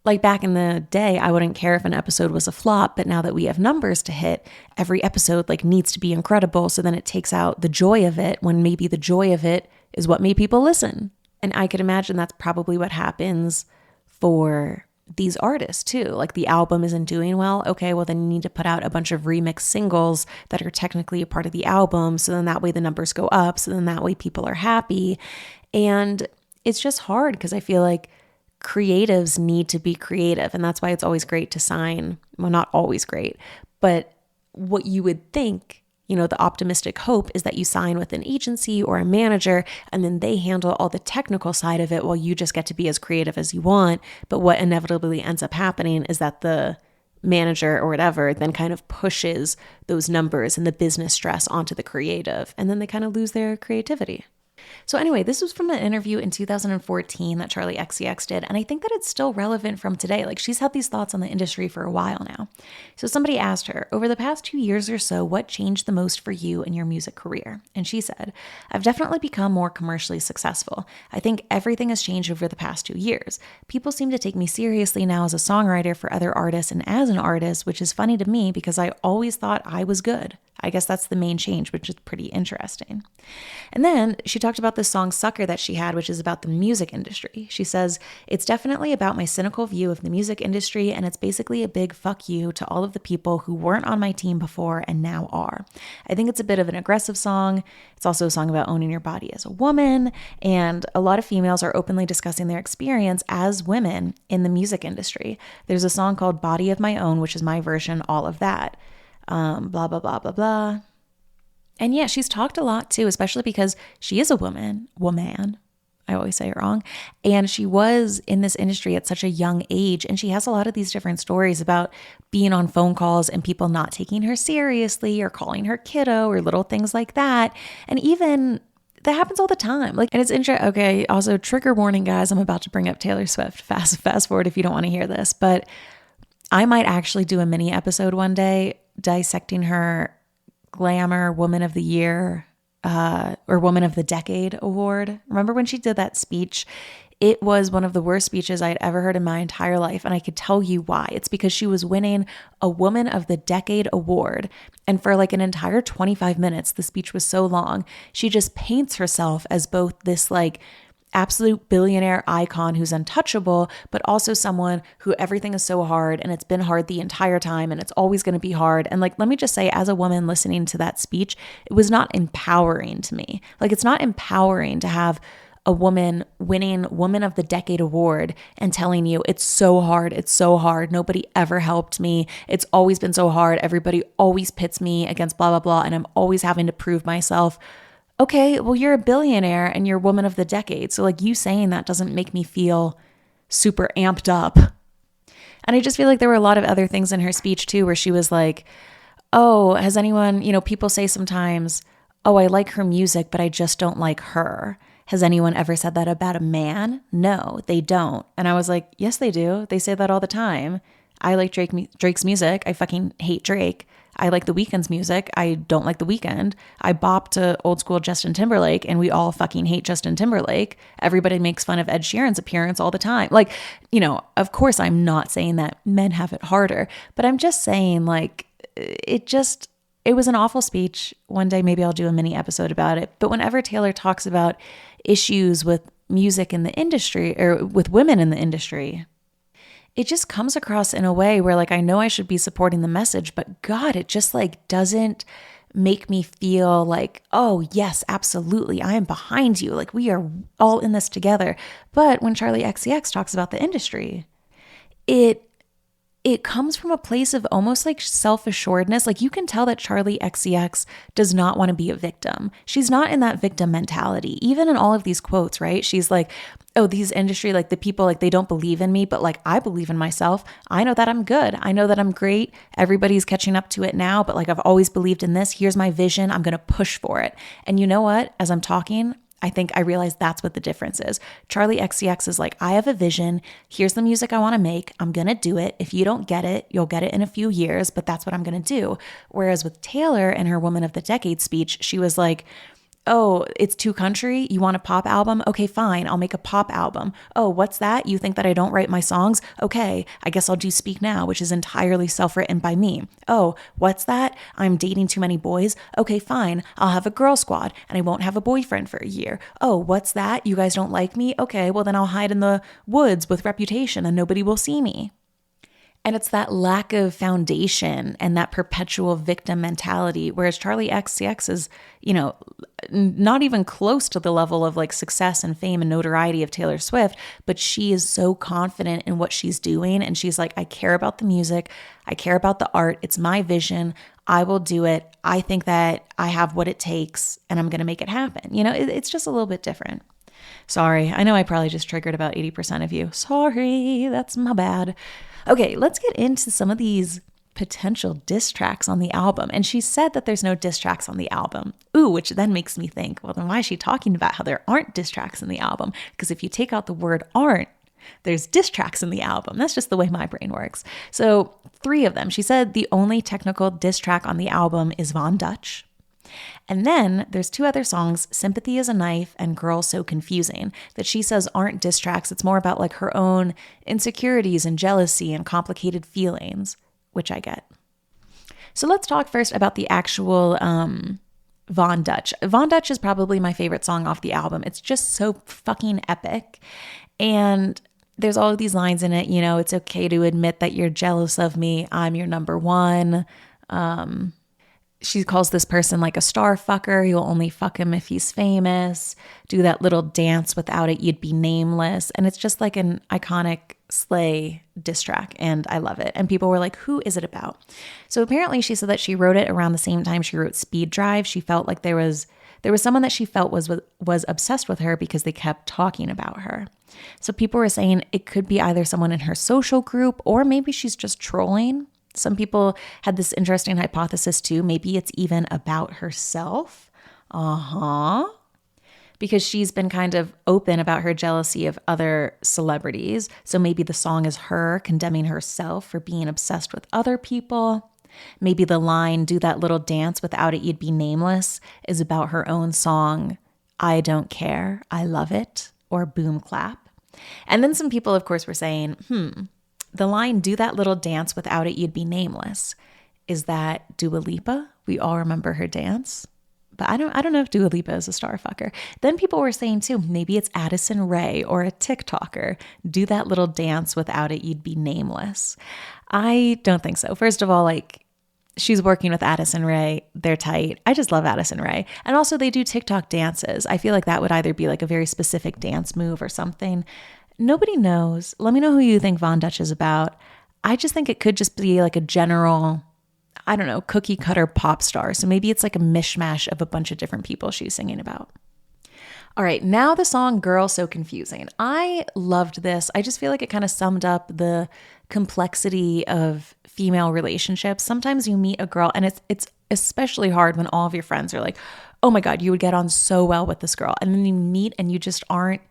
Like back in the day, I wouldn't care if an episode was a flop, but now that we have numbers to hit, every episode needs to be incredible. So then it takes out the joy of it when maybe the joy of it is what made people listen. And I could imagine that's probably what happens for these artists too. Like the album isn't doing well. Okay, well then you need to put out a bunch of remix singles that are technically a part of the album. So then that way the numbers go up. So then that way people are happy. And it's just hard because I feel like creatives need to be creative. And that's why it's always great to sign. Well, not always great, but what you would think, the optimistic hope is that you sign with an agency or a manager and then they handle all the technical side of it while you just get to be as creative as you want. But what inevitably ends up happening is that the manager or whatever then kind of pushes those numbers and the business stress onto the creative, and then they kind of lose their creativity. So anyway, this was from an interview in 2014 that Charli XCX did, and I think that it's still relevant from today. She's had these thoughts on the industry for a while now. So somebody asked her, over the past 2 years or so, what changed the most for you in your music career? And she said, I've definitely become more commercially successful. I think everything has changed over the past 2 years. People seem to take me seriously now as a songwriter for other artists and as an artist, which is funny to me because I always thought I was good. I guess that's the main change, which is pretty interesting. And then she talked about this song Sucker that she had, which is about the music industry. She says, it's definitely about my cynical view of the music industry, and it's basically a big fuck you to all of the people who weren't on my team before and now are. I think it's a bit of an aggressive song. It's also a song about owning your body as a woman, and a lot of females are openly discussing their experience as women in the music industry. There's a song called Body of My Own, which is my version, all of that. Blah, blah, blah, blah, blah. And yeah, she's talked a lot too, especially because she is a woman. I always say it wrong. And she was in this industry at such a young age. And she has a lot of these different stories about being on phone calls and people not taking her seriously or calling her kiddo or little things like that. And even that happens all the time. And it's interesting. Okay, also trigger warning, guys. I'm about to bring up Taylor Swift. Fast forward if you don't want to hear this. But I might actually do a mini episode one day dissecting her Glamour Woman of the Year or Woman of the Decade award. Remember when she did that speech? It was one of the worst speeches I had ever heard in my entire life, and I could tell you why. It's because she was winning a Woman of the Decade award, and for an entire 25 minutes, the speech was so long, she just paints herself as both this absolute billionaire icon who's untouchable, but also someone who everything is so hard and it's been hard the entire time and it's always going to be hard. And let me just say, as a woman listening to that speech, it was not empowering to me. It's not empowering to have a woman winning Woman of the Decade award and telling you it's so hard, nobody ever helped me, it's always been so hard, everybody always pits me against blah, blah, blah, and I'm always having to prove myself. Okay, well, you're a billionaire and you're Woman of the Decade. So you saying that doesn't make me feel super amped up. And I just feel like there were a lot of other things in her speech too, where she was like, oh, has anyone, people say sometimes, oh, I like her music, but I just don't like her. Has anyone ever said that about a man? No, they don't. And I was like, yes, they do. They say that all the time. I like Drake's music. I fucking hate Drake. I like The Weeknd's music. I don't like The Weeknd. I bop to old school Justin Timberlake, and we all fucking hate Justin Timberlake. Everybody makes fun of Ed Sheeran's appearance all the time. Of course I'm not saying that men have it harder, but I'm just saying it was an awful speech. One day maybe I'll do a mini episode about it. But whenever Taylor talks about issues with music in the industry or with women in the industry, it just comes across in a way where I know I should be supporting the message, but God, it just doesn't make me feel oh yes, absolutely, I am behind you. We are all in this together. But when Charli XCX talks about the industry, it comes from a place of almost self-assuredness. You can tell that Charli XCX does not want to be a victim. She's not in that victim mentality. Even in all of these quotes, right? She's like, oh, these industry, the people, they don't believe in me, but I believe in myself. I know that I'm good. I know that I'm great. Everybody's catching up to it now, but I've always believed in this. Here's my vision. I'm going to push for it. And you know what? As I'm talking, I think I realized that's what the difference is. Charli XCX is like, I have a vision. Here's the music I want to make. I'm going to do it. If you don't get it, you'll get it in a few years, but that's what I'm going to do. Whereas with Taylor and her Woman of the Decade speech, she was like, oh, it's too country? You want a pop album? Okay, fine. I'll make a pop album. Oh, what's that? You think that I don't write my songs? Okay, I guess I'll do Speak Now, which is entirely self-written by me. Oh, what's that? I'm dating too many boys? Okay, fine. I'll have a girl squad and I won't have a boyfriend for a year. Oh, what's that? You guys don't like me? Okay, well then I'll hide in the woods with Reputation and nobody will see me. And it's that lack of foundation and that perpetual victim mentality, whereas Charli XCX is, not even close to the level of like success and fame and notoriety of Taylor Swift, but she is so confident in what she's doing. And she's like, I care about the music. I care about the art. It's my vision. I will do it. I think that I have what it takes and I'm going to make it happen. It's just a little bit different. Sorry, I know I probably just triggered about 80% of you. Sorry, that's my bad. Okay, let's get into some of these potential diss tracks on the album. And she said that there's no diss tracks on the album. Ooh, which then makes me think, well, then why is she talking about how there aren't diss tracks in the album? Because if you take out the word aren't, there's diss tracks in the album. That's just the way my brain works. So 3 of them. She said the only technical diss track on the album is Von Dutch. And then there's 2 other songs, Sympathy is a Knife and Girl So Confusing, that she says aren't diss tracks. It's more about like her own insecurities and jealousy and complicated feelings, which I get. So let's talk first about the actual Von Dutch. Von Dutch is probably my favorite song off the album. It's just so fucking epic. And there's all of these lines in it, it's okay to admit that you're jealous of me. I'm your number one. She calls this person like a star fucker. You'll only fuck him if he's famous. Do that little dance. Without it, you'd be nameless. And it's just like an iconic Slay diss track. And I love it. And people were like, who is it about? So apparently she said that she wrote it around the same time she wrote Speed Drive. She felt like there was someone that she felt was obsessed with her because they kept talking about her. So people were saying it could be either someone in her social group or maybe she's just trolling. Some people had this interesting hypothesis too. Maybe it's even about herself. Because she's been kind of open about her jealousy of other celebrities. So maybe the song is her condemning herself for being obsessed with other people. Maybe the line, do that little dance, without it you'd be nameless, is about her own song, I Don't Care, I Love It, or Boom Clap. And then some people, of course, were saying, the line, do that little dance, without it you'd be nameless. Is that Dua Lipa? We all remember her dance. But I don't know if Dua Lipa is a star fucker. Then people were saying too, maybe it's Addison Rae or a TikToker. Do that little dance, without it you'd be nameless. I don't think so. First of all, like, she's working with Addison Rae. They're tight. I just love Addison Rae. And also they do TikTok dances. I feel like that would either be like a very specific dance move or something. Nobody knows. Let me know who you think Von Dutch is about. I just think it could just be like a general, I don't know, cookie cutter pop star. So maybe it's like a mishmash of a bunch of different people she's singing about. All right, now the song Girl So Confusing. I loved this. I just feel like it kind of summed up the complexity of female relationships. Sometimes you meet a girl and it's especially hard when all of your friends are like, oh my God, you would get on so well with this girl. And then you meet and you just aren't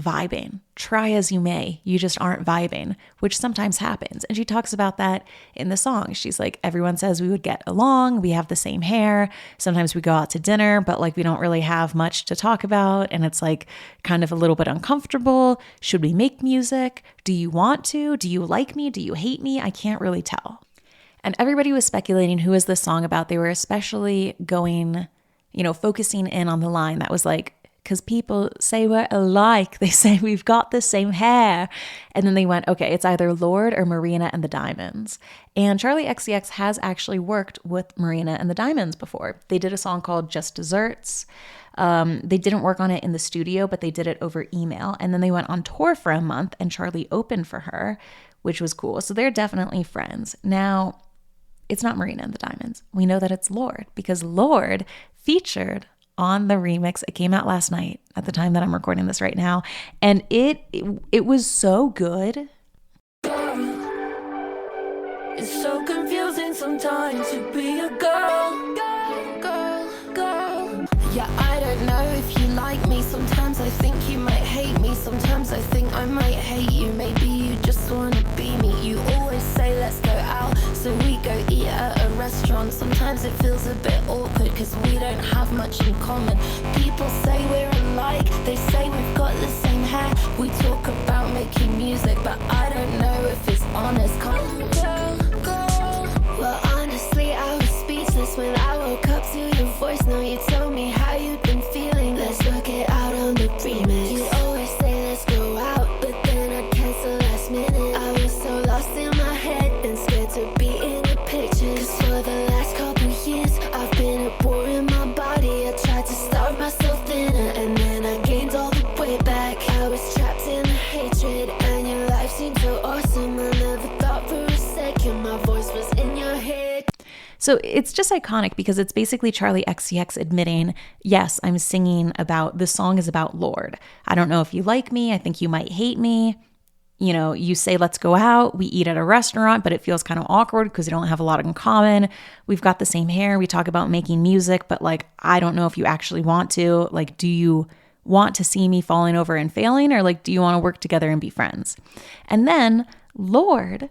vibing. Try as you may, you just aren't vibing, which sometimes happens. And she talks about that in the song. She's like, everyone says we would get along. We have the same hair. Sometimes we go out to dinner, but like we don't really have much to talk about. And it's like kind of a little bit uncomfortable. Should we make music? Do you want to? Do you like me? Do you hate me? I can't really tell. And everybody was speculating who is this song about. They were especially going, focusing in on the line that was like, because people say we're alike. They say we've got the same hair. And then they went, okay, it's either Lorde or Marina and the Diamonds. And Charli XCX has actually worked with Marina and the Diamonds before. They did a song called Just Desserts. They didn't work on it in the studio, but they did it over email. And then they went on tour for a month and Charli opened for her, which was cool. So they're definitely friends. Now, it's not Marina and the Diamonds. We know that it's Lorde because Lorde featured on the remix. It came out last night at the time that I'm recording this right now. And it was so good. It's so confusing sometimes to be a girl. Yeah, I don't know if you like me. Sometimes I think you might hate me. Sometimes I think I might hate you. Maybe you just wanna be me. You always say let's go out, so we go eat at a restaurant. Sometimes it feels a bit awkward cause we don't have much in common. People say we're alike, they say we've got the same hair. We talk about making music, but I don't know if it's honest. Come girl. Well, honestly, I was speechless when I woke up to your voice. Now you tell me how you've been feeling. Let's work it out on the remix. You always say let's go out, but then I'd cancel last minute. I was so lost in my head and scared to be in a picture. Cause for the last couple years, I've been a bore in my body. I tried to starve myself thinner, and then I gained all the weight back. I was trapped in the hatred, and your life seemed so awesome. I never thought for a second my voice was in your head. So it's just iconic because it's basically Charli XCX admitting, yes, I'm singing about, this song is about Lord. I don't know if you like me. I think you might hate me. You know, you say, let's go out. We eat at a restaurant, but it feels kind of awkward because we don't have a lot in common. We've got the same hair. We talk about making music, but like, I don't know if you actually want to. Like, do you want to see me falling over and failing? Or like, do you want to work together and be friends? And then Lord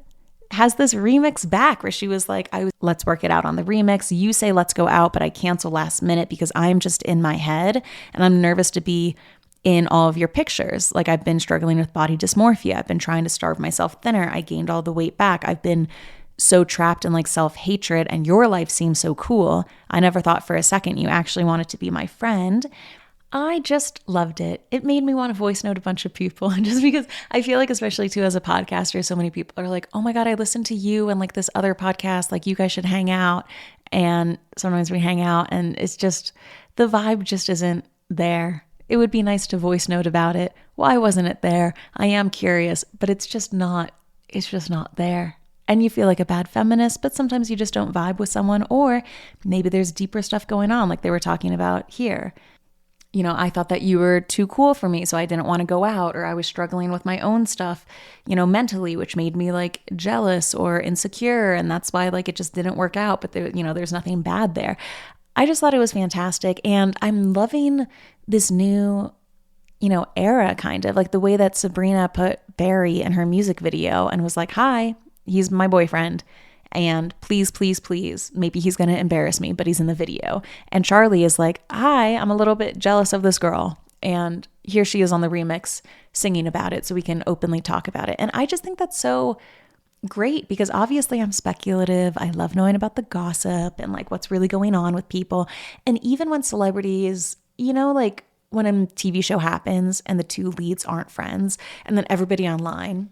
has this remix back where she was like, let's work it out on the remix. You say, let's go out, but I cancel last minute because I'm just in my head and I'm nervous to be in all of your pictures. Like, I've been struggling with body dysmorphia. I've been trying to starve myself thinner. I gained all the weight back. I've been so trapped in like self-hatred, and your life seems so cool. I never thought for a second you actually wanted to be my friend. I just loved it. It made me want to voice note a bunch of people. And just because I feel like, especially too as a podcaster, so many people are like, oh my God, I listened to you and like this other podcast, like you guys should hang out. And sometimes we hang out and it's just, the vibe just isn't there. It would be nice to voice note about it. Why wasn't it there? I am curious, but it's just not there. And you feel like a bad feminist, but sometimes you just don't vibe with someone, or maybe there's deeper stuff going on like they were talking about here. You know, I thought that you were too cool for me, so I didn't want to go out, or I was struggling with my own stuff, you know, mentally, which made me like jealous or insecure. And that's why like it just didn't work out. But there, you know, there's nothing bad there. I just thought it was fantastic. And I'm loving this new, you know, era kind of like the way that Sabrina put Barry in her music video and was like, hi, he's my boyfriend. And please, please, please, maybe he's going to embarrass me, but he's in the video. And Charli is like, hi, I'm a little bit jealous of this girl. And here she is on the remix singing about it so we can openly talk about it. And I just think that's so great because obviously I'm speculative. I love knowing about the gossip and like what's really going on with people. And even when celebrities, you know, like when a TV show happens and the two leads aren't friends, and then everybody online,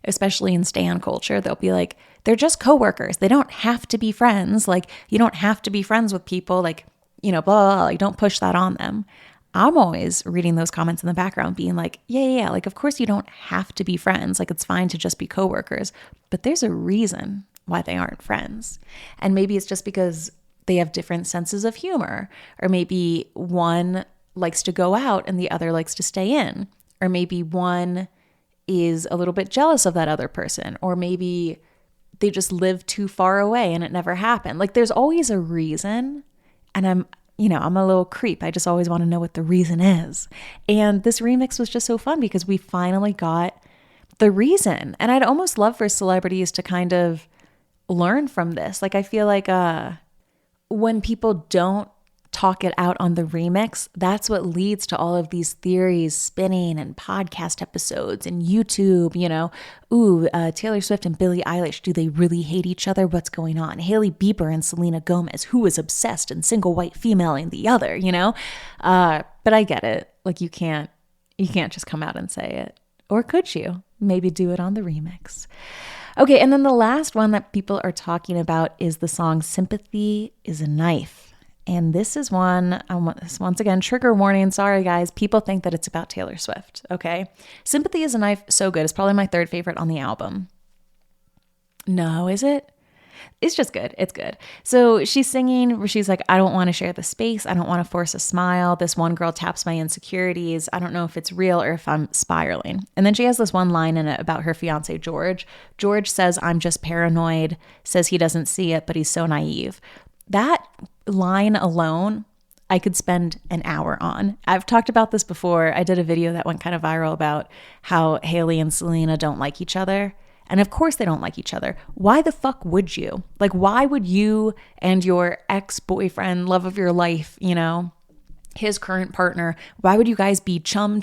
especially in stan culture, they'll be like, they're just coworkers. They don't have to be friends. Like, you don't have to be friends with people. Like, you know, blah, blah, blah. Like, don't push that on them. I'm always reading those comments in the background being like, yeah. Like, of course you don't have to be friends. Like, it's fine to just be coworkers. But there's a reason why they aren't friends. And maybe it's just because they have different senses of humor. Or maybe one likes to go out and the other likes to stay in. Or maybe one is a little bit jealous of that other person, or maybe they just live too far away and it never happened. Like, there's always a reason, and I'm a little creep. I just always want to know what the reason is. And this remix was just so fun because we finally got the reason. And I'd almost love for celebrities to kind of learn from this. Like, I feel like when people don't talk it out on the remix, that's what leads to all of these theories spinning and podcast episodes and YouTube, you know, Taylor Swift and Billie Eilish, do they really hate each other? What's going on? Hailey Bieber and Selena Gomez, who is obsessed and single white female in the other, you know? But I get it. Like, you can't just come out and say it. Or could you? Maybe do it on the remix. Okay, and then the last one that people are talking about is the song Sympathy is a Knife. And this is one, once again, trigger warning. Sorry, guys. People think that it's about Taylor Swift, okay? Sympathy is a Knife, so good. It's probably my third favorite on the album. No, is it? It's just good. It's good. So she's singing where she's like, I don't want to share the space. I don't want to force a smile. This one girl taps my insecurities. I don't know if it's real or if I'm spiraling. And then she has this one line in it about her fiance, George. George says, I'm just paranoid, says he doesn't see it, but he's so naive. That line alone, I could spend an hour on. I've talked about this before. I did a video that went kind of viral about how Hailey and Selena don't like each other. And of course they don't like each other. Why the fuck would you? Like, why would you and your ex-boyfriend, love of your life, you know, his current partner, why would you guys be chum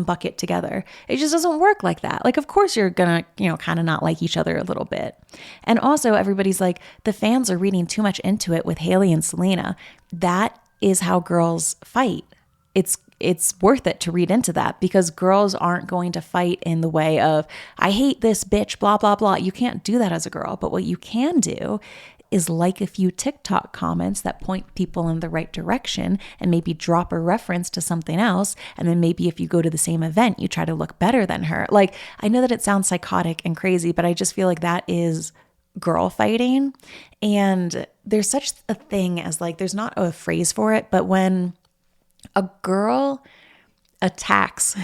bucket together? It just doesn't work like that. Like, of course you're gonna, you know, kind of not like each other a little bit. And also everybody's like, the fans are reading too much into it with Hailey and Selena. That is how girls fight. It's worth it to read into that, because girls aren't going to fight in the way of, I hate this bitch, blah, blah, blah. You can't do that as a girl. But what you can do is like a few TikTok comments that point people in the right direction and maybe drop a reference to something else. And then maybe if you go to the same event, you try to look better than her. Like, I know that it sounds psychotic and crazy, but I just feel like that is girl fighting. And there's such a thing as, like, there's not a phrase for it, but when a girl attacks,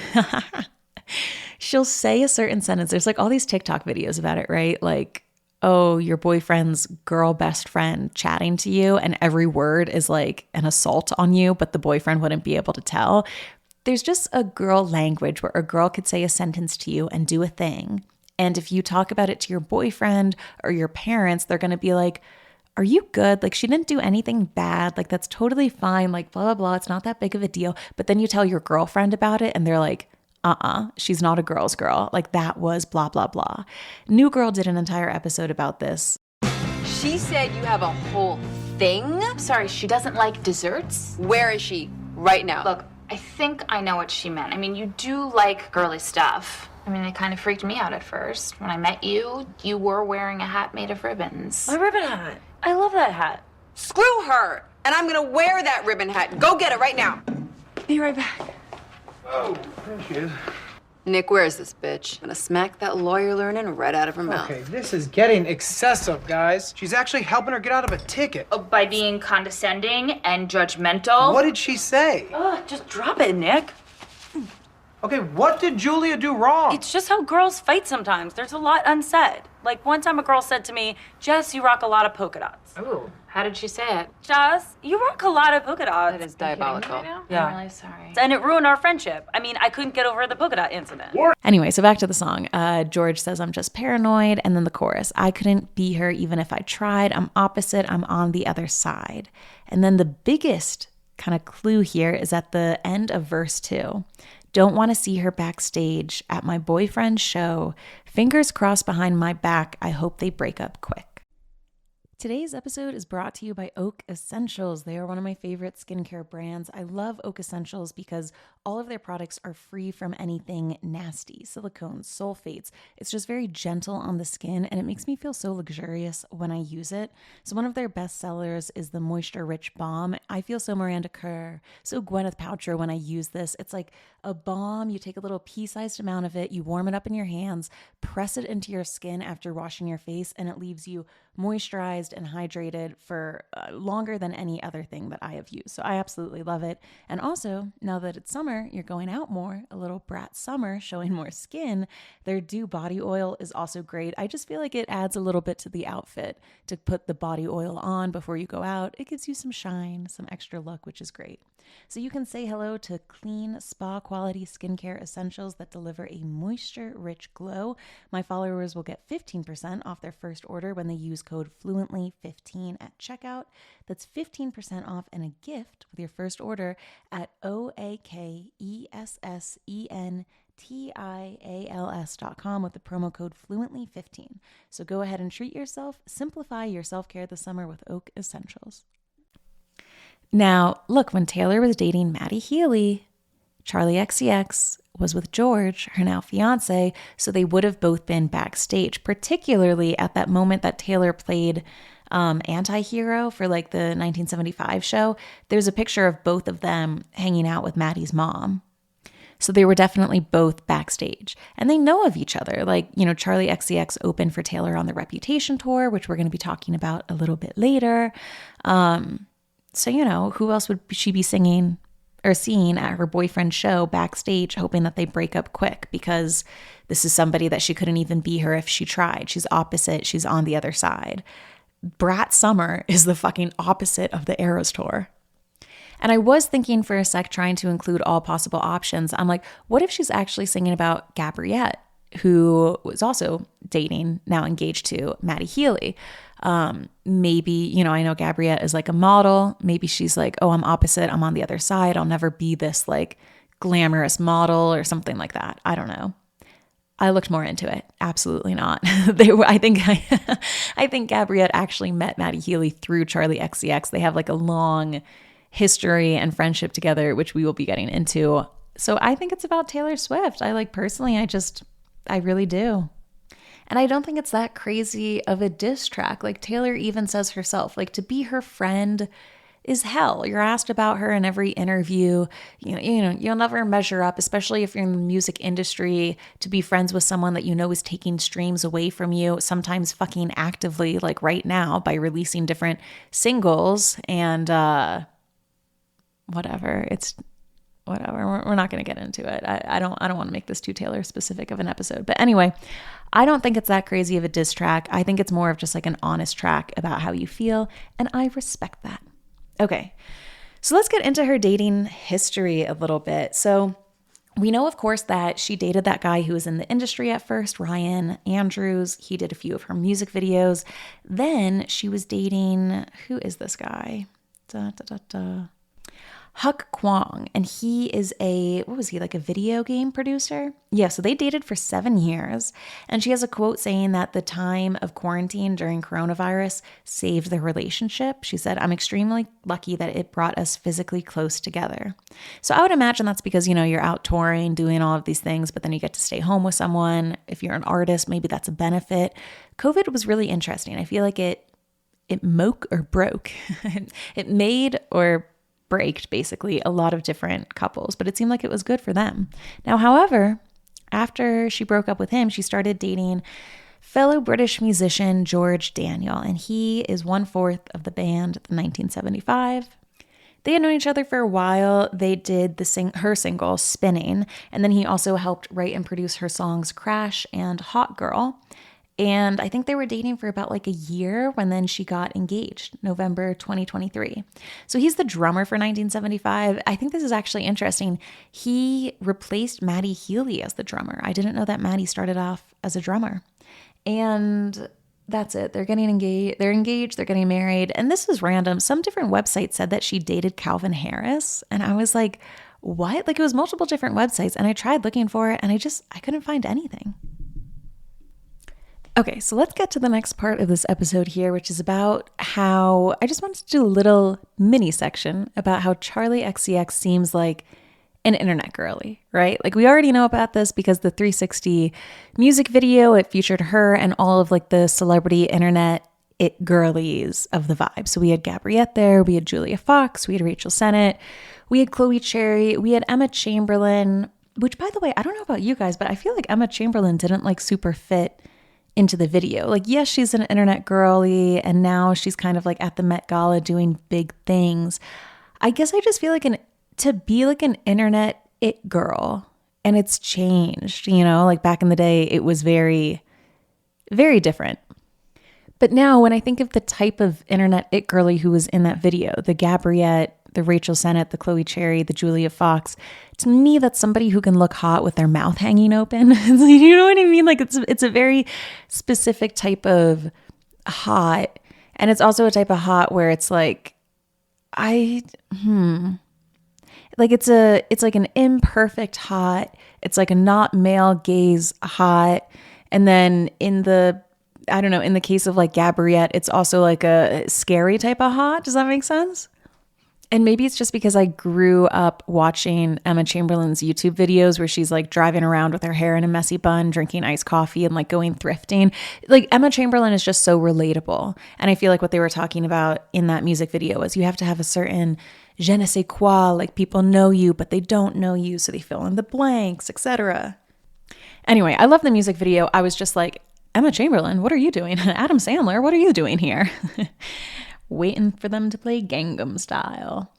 she'll say a certain sentence. There's like all these TikTok videos about it, right? Like, oh, your boyfriend's girl best friend chatting to you, and every word is like an assault on you, but the boyfriend wouldn't be able to tell. There's just a girl language where a girl could say a sentence to you and do a thing. And if you talk about it to your boyfriend or your parents, they're going to be like, are you good? Like, she didn't do anything bad. Like, that's totally fine. Like, blah, blah, blah. It's not that big of a deal. But then you tell your girlfriend about it and they're like, she's not a girl's girl. Like, that was blah, blah, blah. New Girl did an entire episode about this. She said you have a whole thing? Sorry, she doesn't like desserts? Where is she right now? Look, I think I know what she meant. I mean, you do like girly stuff. I mean, it kind of freaked me out at first. When I met you, you were wearing a hat made of ribbons. My ribbon hat. I love that hat. Screw her! And I'm gonna wear that ribbon hat. Go get it right now. Be right back. Oh, there she is. Nick, where is this bitch? I'm gonna smack that lawyer learning right out of her mouth. Okay, this is getting excessive, guys. She's actually helping her get out of a ticket. Oh, by being condescending and judgmental? What did she say? Just drop it, Nick. Okay, what did Julia do wrong? It's just how girls fight sometimes. There's a lot unsaid. Like, one time a girl said to me, Jess, you rock a lot of polka dots. Ooh, how did she say it? Jess, you rock a lot of polka dots. That is diabolical. Yeah. I'm really sorry. And it ruined our friendship. I mean, I couldn't get over the polka dot incident. Anyway, so back to the song. George says, I'm just paranoid. And then the chorus, I couldn't be her even if I tried. I'm opposite. I'm on the other side. And then the biggest kind of clue here is at the end of verse 2. Don't want to see her backstage at my boyfriend's show. Fingers crossed behind my back. I hope they break up quick. Today's episode is brought to you by Oak Essentials. They are one of my favorite skincare brands. I love Oak Essentials because all of their products are free from anything nasty, silicones, sulfates. It's just very gentle on the skin, and it makes me feel so luxurious when I use it. So one of their best sellers is the Moisture Rich Balm. I feel so Miranda Kerr, so Gwyneth Paltrow when I use this. It's like a balm. You take a little pea-sized amount of it, you warm it up in your hands, press it into your skin after washing your face, and it leaves you moisturized and hydrated for longer than any other thing that I have used. So I absolutely love it. And also, now that it's summer, you're going out more, a little Brat Summer showing more skin. Their Dew body oil is also great. I just feel like it adds a little bit to the outfit to put the body oil on before you go out. It gives you some shine, some extra look, which is great. So you can say hello to clean, spa-quality skincare essentials that deliver a moisture-rich glow. My followers will get 15% off their first order when they use code FLUENTLY15 at checkout. That's 15% off and a gift with your first order at OAKESSENTIALS.com with the promo code FLUENTLY15. So go ahead and treat yourself. Simplify your self-care this summer with Oak Essentials. Now, look, when Taylor was dating Maddie Healy, Charli XCX was with George, her now fiance, so they would have both been backstage, particularly at that moment that Taylor played Anti-Hero for like the 1975 show. There's a picture of both of them hanging out with Maddie's mom. So they were definitely both backstage and they know of each other. Like, you know, Charli XCX opened for Taylor on the Reputation tour, which we're going to be talking about a little bit later. So, you know, who else would she be singing or seeing at her boyfriend's show backstage, hoping that they break up quick, because this is somebody that she couldn't even be her if she tried. She's opposite. She's on the other side. Brat Summer is the fucking opposite of the Eras tour. And I was thinking for a sec, trying to include all possible options. I'm like, what if she's actually singing about Gabriette, who was also dating, now engaged to Matty Healy? Maybe, you know, I know Gabriette is like a model. Maybe she's like, oh, I'm opposite. I'm on the other side. I'll never be this like glamorous model or something like that. I don't know. I looked more into it. Absolutely not. I think Gabriette actually met Matty Healy through Charli XCX. They have like a long history and friendship together, which we will be getting into. So I think it's about Taylor Swift. I really do. And I don't think it's that crazy of a diss track. Like Taylor even says herself, like to be her friend is hell. You're asked about her in every interview. You know, you'll never measure up, especially if you're in the music industry, to be friends with someone that you know is taking streams away from you, sometimes fucking actively, like right now, by releasing different singles and whatever. It's whatever. We're not going to get into it. I don't want to make this too Taylor specific of an episode. But anyway, I don't think it's that crazy of a diss track. I think it's more of just like an honest track about how you feel, and I respect that. Okay, so let's get into her dating history a little bit. So we know, of course, that she dated that guy who was in the industry at first, Ryan Andrews. He did a few of her music videos. Then she was dating, who is this guy? Huck Kwong, and he is like a video game producer? Yeah, so they dated for 7 years, and she has a quote saying that the time of quarantine during coronavirus saved their relationship. She said, "I'm extremely lucky that it brought us physically close together." So I would imagine that's because, you know, you're out touring, doing all of these things, but then you get to stay home with someone. If you're an artist, maybe that's a benefit. COVID was really interesting. I feel like it broke. It made or braked basically a lot of different couples, but it seemed like it was good for them. Now, however, after she broke up with him, she started dating fellow British musician George Daniel, and he is 1/4 of the band, the 1975. They had known each other for a while. They did her single Spinning, and then he also helped write and produce her songs Crash and Hot Girl. And I think they were dating for about like a year when then she got engaged, November 2023. So he's the drummer for 1975. I think this is actually interesting. He replaced Matty Healy as the drummer. I didn't know that Matty started off as a drummer. And that's it. They're getting engaged. They're getting married. And this was random. Some different websites said that she dated Calvin Harris. And I was like, what? Like it was multiple different websites. And I tried looking for it and I couldn't find anything. Okay, so let's get to the next part of this episode here, which is about how I just wanted to do a little mini section about how Charli XCX seems like an internet girly, right? Like we already know about this because the 360 music video, it featured her and all of like the celebrity internet it girlies of the vibe. So we had Gabriette there, we had Julia Fox, we had Rachel Sennett, we had Chloe Cherry, we had Emma Chamberlain, which by the way, I don't know about you guys, but I feel like Emma Chamberlain didn't like super fit into the video. Like, yes, she's an internet girly and now she's kind of like at the Met Gala doing big things. I guess I just feel like to be like an internet it girl, and it's changed, you know, like back in the day, it was very, very different. But now when I think of the type of internet it girly who was in that video, the Gabriette, the Rachel Sennett, the Chloe Cherry, the Julia Fox, to me, that's somebody who can look hot with their mouth hanging open. You know what I mean? Like it's a very specific type of hot. And it's also a type of hot where it's like, like it's like an imperfect hot. It's like a not male gaze hot. And then in the case of like Gabriette, it's also like a scary type of hot. Does that make sense? And maybe it's just because I grew up watching Emma Chamberlain's YouTube videos where she's like driving around with her hair in a messy bun, drinking iced coffee and like going thrifting. Like Emma Chamberlain is just so relatable. And I feel like what they were talking about in that music video is you have to have a certain je ne sais quoi, like people know you, but they don't know you. So they fill in the blanks, etc. Anyway, I love the music video. I was just like, Emma Chamberlain, what are you doing? Adam Sandler, what are you doing here? Waiting for them to play Gangnam Style.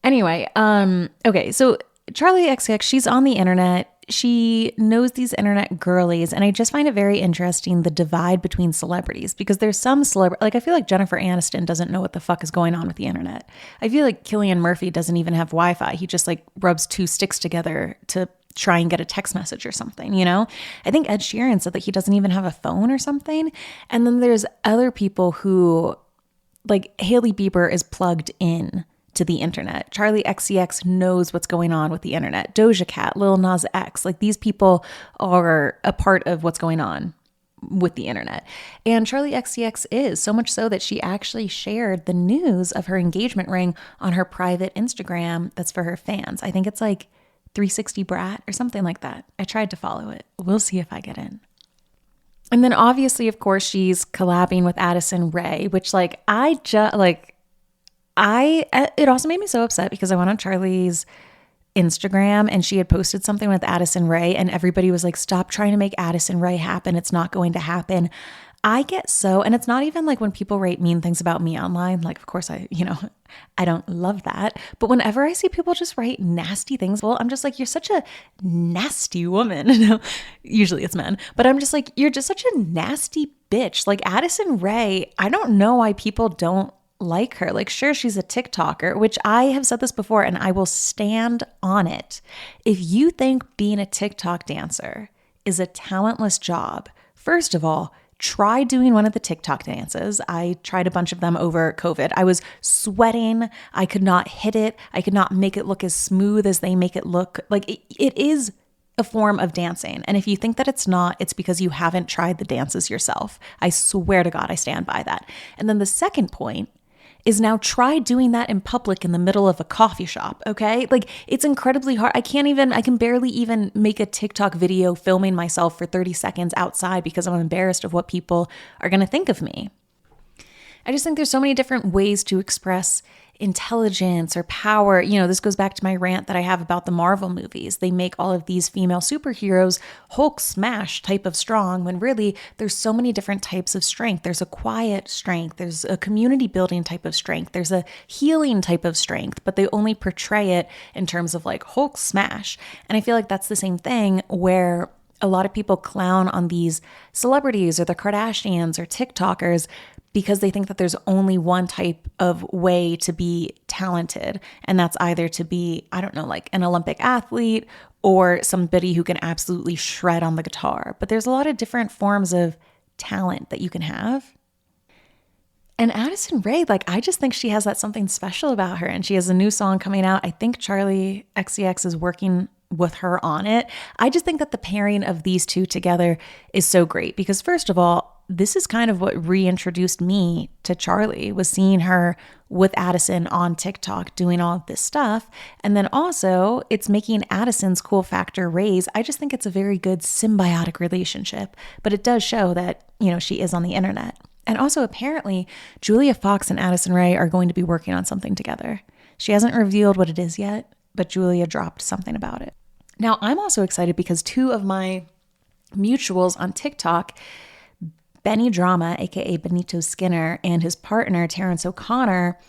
Anyway, okay, so Charli XCX, she's on the internet. she knows these internet girlies, and I just find it very interesting, the divide between celebrities, because there's some like I feel like Jennifer Aniston doesn't know what the fuck is going on with the internet. I feel like Cillian Murphy doesn't even have Wi-Fi. He just like rubs two sticks together to try and get a text message or something, you know? I think Ed Sheeran said that he doesn't even have a phone or something. And then there's other people who, like Hailey Bieber is plugged in to the internet. Charli XCX knows what's going on with the internet. Doja Cat, Lil Nas X, like these people are a part of what's going on with the internet. And Charli XCX is, so much so that she actually shared the news of her engagement ring on her private Instagram that's for her fans. I think it's like 360 Brat or something like that. I tried to follow it. We'll see if I get in. And then obviously, of course, she's collabing with Addison Rae, which like it also made me so upset because I went on Charli's Instagram and she had posted something with Addison Rae and everybody was like, stop trying to make Addison Rae happen. It's not going to happen. I get so, and it's not even like when people write mean things about me online, like of course I don't love that. But whenever I see people just write nasty things, well, I'm just like, you're such a nasty woman. Usually it's men, but I'm just like, you're just such a nasty bitch. Like Addison Rae, I don't know why people don't like her. Like, sure, she's a TikToker, which I have said this before and I will stand on it. If you think being a TikTok dancer is a talentless job, first of all, try doing one of the TikTok dances. I tried a bunch of them over COVID. I was sweating. I could not hit it. I could not make it look as smooth as they make it look. Like it is a form of dancing. And if you think that it's not, it's because you haven't tried the dances yourself. I swear to God, I stand by that. And then the second point is now try doing that in public in the middle of a coffee shop, okay? Like it's incredibly hard. I can barely even make a TikTok video filming myself for 30 seconds outside because I'm embarrassed of what people are gonna think of me. I just think there's so many different ways to express intelligence or power. You know, this goes back to my rant that I have about the Marvel movies. They make all of these female superheroes Hulk smash type of strong when really there's so many different types of strength. There's a quiet strength, there's a community building type of strength, there's a healing type of strength, but they only portray it in terms of like Hulk smash. And I feel like that's the same thing where a lot of people clown on these celebrities or the Kardashians or TikTokers because they think that there's only one type of way to be talented. And that's either to be, I don't know, like an Olympic athlete or somebody who can absolutely shred on the guitar. But there's a lot of different forms of talent that you can have. And Addison Rae, like, I just think she has that something special about her. And she has a new song coming out. I think Charli XCX is working with her on it. I just think that the pairing of these two together is so great because first of all, this is kind of what reintroduced me to Charli, was seeing her with Addison on TikTok doing all of this stuff. And then also it's making Addison's cool factor raise. I just think it's a very good symbiotic relationship, but it does show that, you know, she is on the internet. And also apparently Julia Fox and Addison Rae are going to be working on something together. She hasn't revealed what it is yet, but Julia dropped something about it. Now I'm also excited because two of my mutuals on TikTok, Benny Drama, aka Benito Skinner, and his partner, Terrence O'Connor,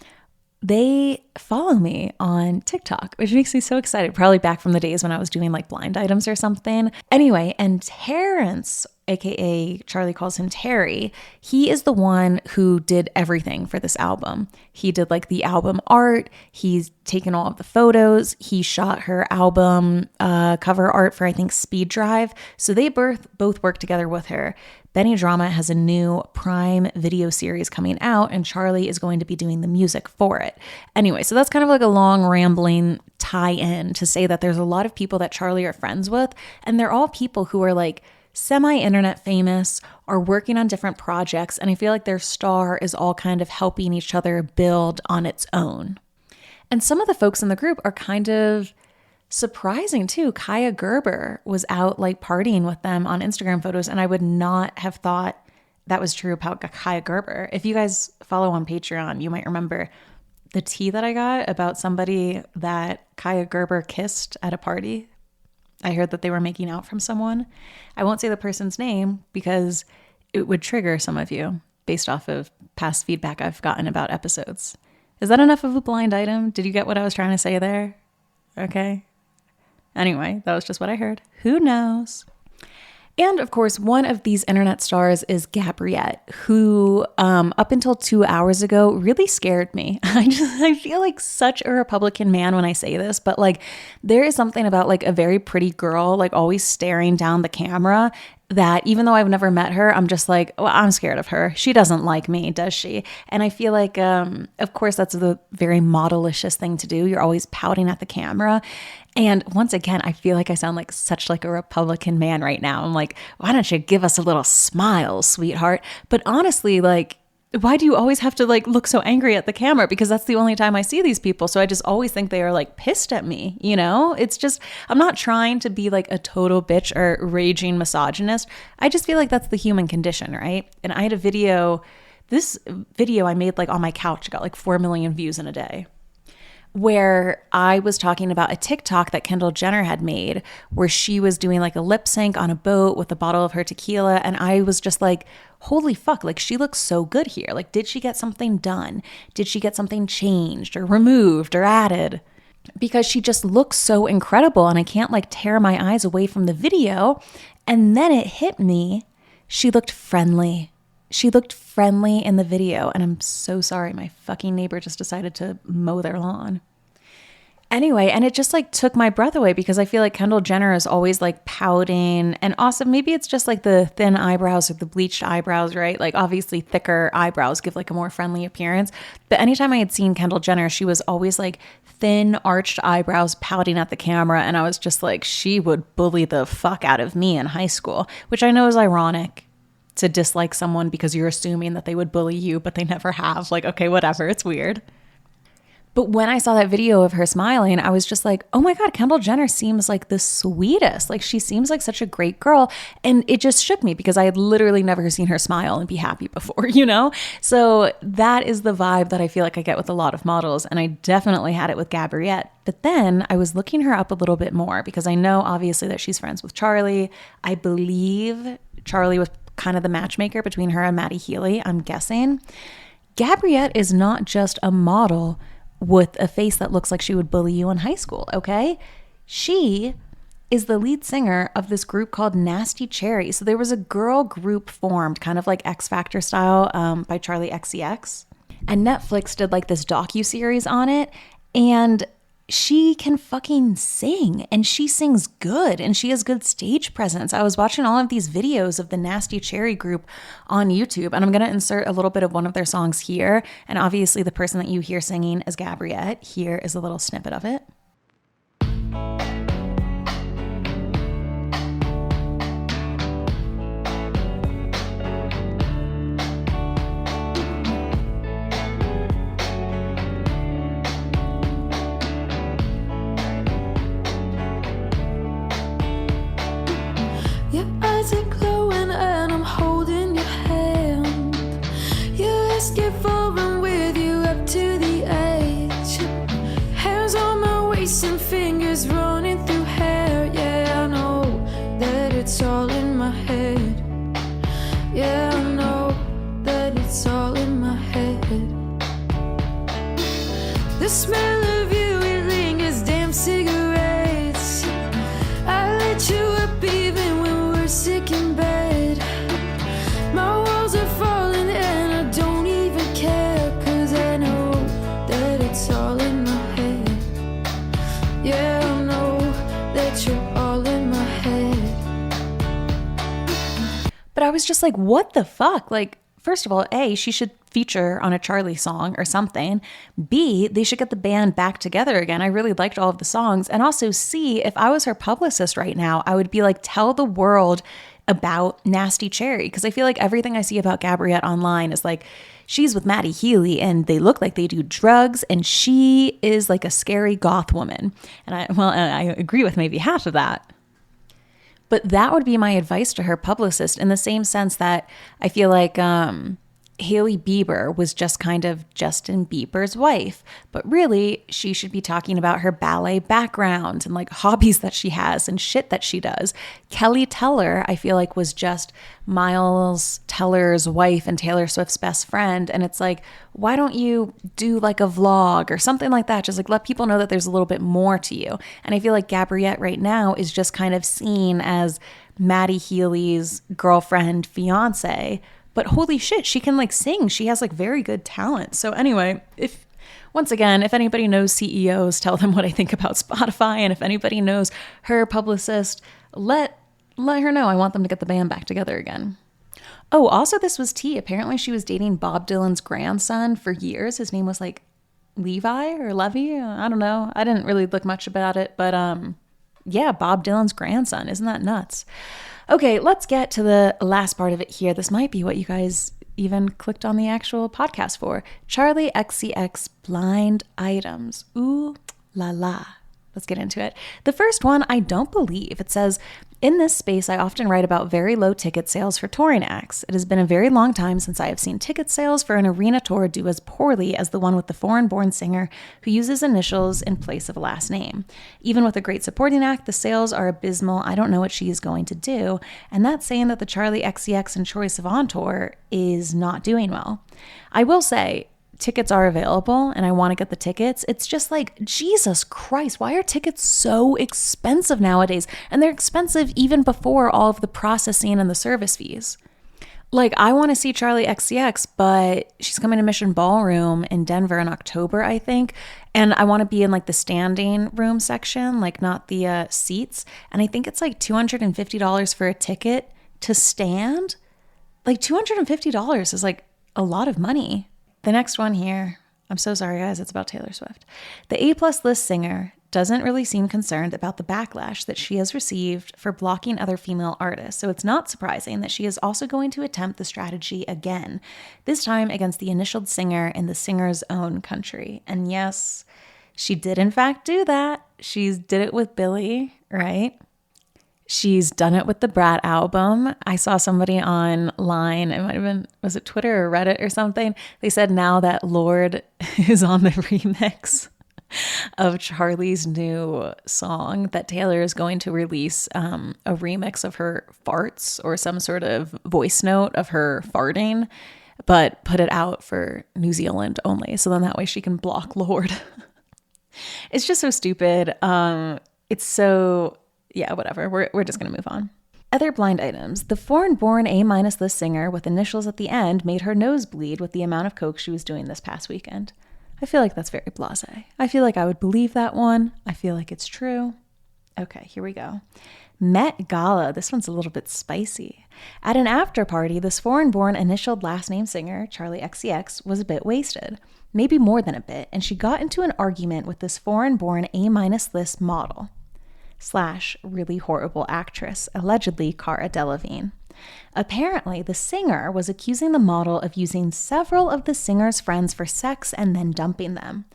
they follow me on TikTok, which makes me so excited. Probably back from the days when I was doing like blind items or something. Anyway, and Terrence, aka Charli calls him Terry, he is the one who did everything for this album. He did like the album art. He's taken all of the photos. He shot her album cover art for, I think, Speed Drive. So they both work together with her. Benny Drama has a new Prime video series coming out, and Charli is going to be doing the music for it. Anyway, so that's kind of like a long rambling tie-in to say that there's a lot of people that Charli are friends with, and they're all people who are like semi-internet famous, are working on different projects, and I feel like their star is all kind of helping each other build on its own. And some of the folks in the group are kind of surprising too. Kaya Gerber was out like partying with them on Instagram photos, and I would not have thought that was true about Kaya Gerber. If you guys follow on Patreon, you might remember the tea that I got about somebody that Kaya Gerber kissed at a party. I heard that they were making out from someone. I won't say the person's name because it would trigger some of you based off of past feedback I've gotten about episodes. Is that enough of a blind item? Did you get what I was trying to say there? Okay. Anyway, that was just what I heard. Who knows? And of course, one of these internet stars is Gabriette, who up until 2 hours ago really scared me. I feel like such a Republican man when I say this, but like there is something about like a very pretty girl like always staring down the camera that even though I've never met her, I'm just like, well, I'm scared of her. She doesn't like me, does she? And I feel like, of course, that's the very model-licious thing to do. You're always pouting at the camera. And once again, I feel like I sound like such like a Republican man right now. I'm like, why don't you give us a little smile, sweetheart? But honestly, like, why do you always have to like look so angry at the camera? Because that's the only time I see these people. So I just always think they are like pissed at me, you know? It's just, I'm not trying to be like a total bitch or raging misogynist. I just feel like that's the human condition, right? And I had a video, this video I made like on my couch, got like 4 million views in a day, where I was talking about a TikTok that Kendall Jenner had made where she was doing like a lip sync on a boat with a bottle of her tequila. And I was just like, holy fuck, like she looks so good here. Like, did she get something done? Did she get something changed or removed or added? Because she just looks so incredible and I can't like tear my eyes away from the video. And then it hit me. She looked friendly. She looked friendly in the video, and I'm so sorry. My fucking neighbor just decided to mow their lawn. Anyway, and it just like took my breath away because I feel like Kendall Jenner is always like pouting, and also maybe it's just like the thin eyebrows or the bleached eyebrows, right? Like obviously thicker eyebrows give like a more friendly appearance. But anytime I had seen Kendall Jenner, she was always like thin arched eyebrows pouting at the camera. And I was just like, she would bully the fuck out of me in high school, which I know is ironic. To dislike someone because you're assuming that they would bully you, but they never have. Like, okay, whatever, it's weird. But when I saw that video of her smiling, I was just like, oh my God, Kendall Jenner seems like the sweetest. Like she seems like such a great girl. And it just shook me because I had literally never seen her smile and be happy before, you know? So that is the vibe that I feel like I get with a lot of models. And I definitely had it with Gabriette. But then I was looking her up a little bit more because I know obviously that she's friends with Charli. I believe Charli was kind of the matchmaker between her and Matty Healy, I'm guessing. Gabriette is not just a model with a face that looks like she would bully you in high school, okay? She is the lead singer of this group called Nasty Cherry. So there was a girl group formed, kind of like X Factor style, by Charli XCX. And Netflix did like this docuseries on it. And she can fucking sing, and she sings good, and she has good stage presence. I was watching all of these videos of the Nasty Cherry group on YouTube, and I'm going to insert a little bit of one of their songs here. And obviously the person that you hear singing is Gabriette. Here is a little snippet of it. And fingers running through hair. Yeah, I know that it's all in my head. Yeah, I know that it's all in my head. The smell of you, it lingers, damn cigarettes. I lit you up even when we're sick in bed. My walls are falling and I don't even care, 'cause I know that it's all in my head. Yeah, I know that you're all in my head. But I was just like, what the fuck? Like, first of all, A, she should feature on a Charli song or something. B, they should get the band back together again. I really liked all of the songs. And also C, if I was her publicist right now, I would be like, tell the world about Nasty Cherry. Because I feel like everything I see about Gabriette online is like, she's with Matty Healy and they look like they do drugs and she is like a scary goth woman. And I agree with maybe half of that. But that would be my advice to her publicist, in the same sense that I feel like Hailey Bieber was just kind of Justin Bieber's wife, but really she should be talking about her ballet background and like hobbies that she has and shit that she does. Kelly Teller, I feel like, was just Miles Teller's wife and Taylor Swift's best friend. And it's like, why don't you do like a vlog or something like that? Just like let people know that there's a little bit more to you. And I feel like Gabriette right now is just kind of seen as Maddie Healy's girlfriend, fiance. But holy shit, she can like sing. She has like very good talent. So anyway, if anybody knows CEOs, tell them what I think about Spotify. And if anybody knows her publicist, let her know. I want them to get the band back together again. Oh, also this was tea. Apparently she was dating Bob Dylan's grandson for years. His name was like Levi or Levy. I don't know. I didn't really look much about it, but yeah, Bob Dylan's grandson. Isn't that nuts? Okay, let's get to the last part of it here. This might be what you guys even clicked on the actual podcast for. Charli XCX blind items. Ooh la la. Let's get into it. The first one, I don't believe. It says, in this space, I often write about very low ticket sales for touring acts. It has been a very long time since I have seen ticket sales for an arena tour do as poorly as the one with the foreign-born singer who uses initials in place of a last name. Even with a great supporting act, the sales are abysmal. I don't know what she is going to do. And that's saying that the Charli XCX and Troye Sivan tour is not doing well. I will say, tickets are available and I want to get the tickets. It's just like, Jesus Christ, why are tickets so expensive nowadays? And they're expensive even before all of the processing and the service fees. Like, I want to see Charli XCX, but she's coming to Mission Ballroom in Denver in October, I think. And I want to be in like the standing room section, like not the seats. And I think it's like $250 for a ticket to stand. Like $250 is like a lot of money. The next one here, I'm so sorry guys, it's about Taylor Swift. The A+ list singer doesn't really seem concerned about the backlash that she has received for blocking other female artists, so it's not surprising that she is also going to attempt the strategy again, this time against the initialed singer in the singer's own country. And yes, she did in fact do that. She did it with Billie, right? She's done it with the Brat album. I saw somebody online, it might have been, was it Twitter or Reddit or something? They said now that Lorde is on the remix of Charli's new song, that Taylor is going to release a remix of her farts or some sort of voice note of her farting, but put it out for New Zealand only. So then that way she can block Lorde. It's just so stupid. It's so... yeah, whatever. We're just going to move on. Other blind items. The foreign-born A- list singer with initials at the end made her nose bleed with the amount of coke she was doing this past weekend. I feel like that's very blasé. I feel like I would believe that one. I feel like it's true. Okay, here we go. Met Gala. This one's a little bit spicy. At an after party, this foreign-born initialed last name singer, Charli XCX, was a bit wasted. Maybe more than a bit, and she got into an argument with this foreign-born A- list model / really horrible actress, allegedly Cara Delevingne. Apparently, the singer was accusing the model of using several of the singer's friends for sex and then dumping them.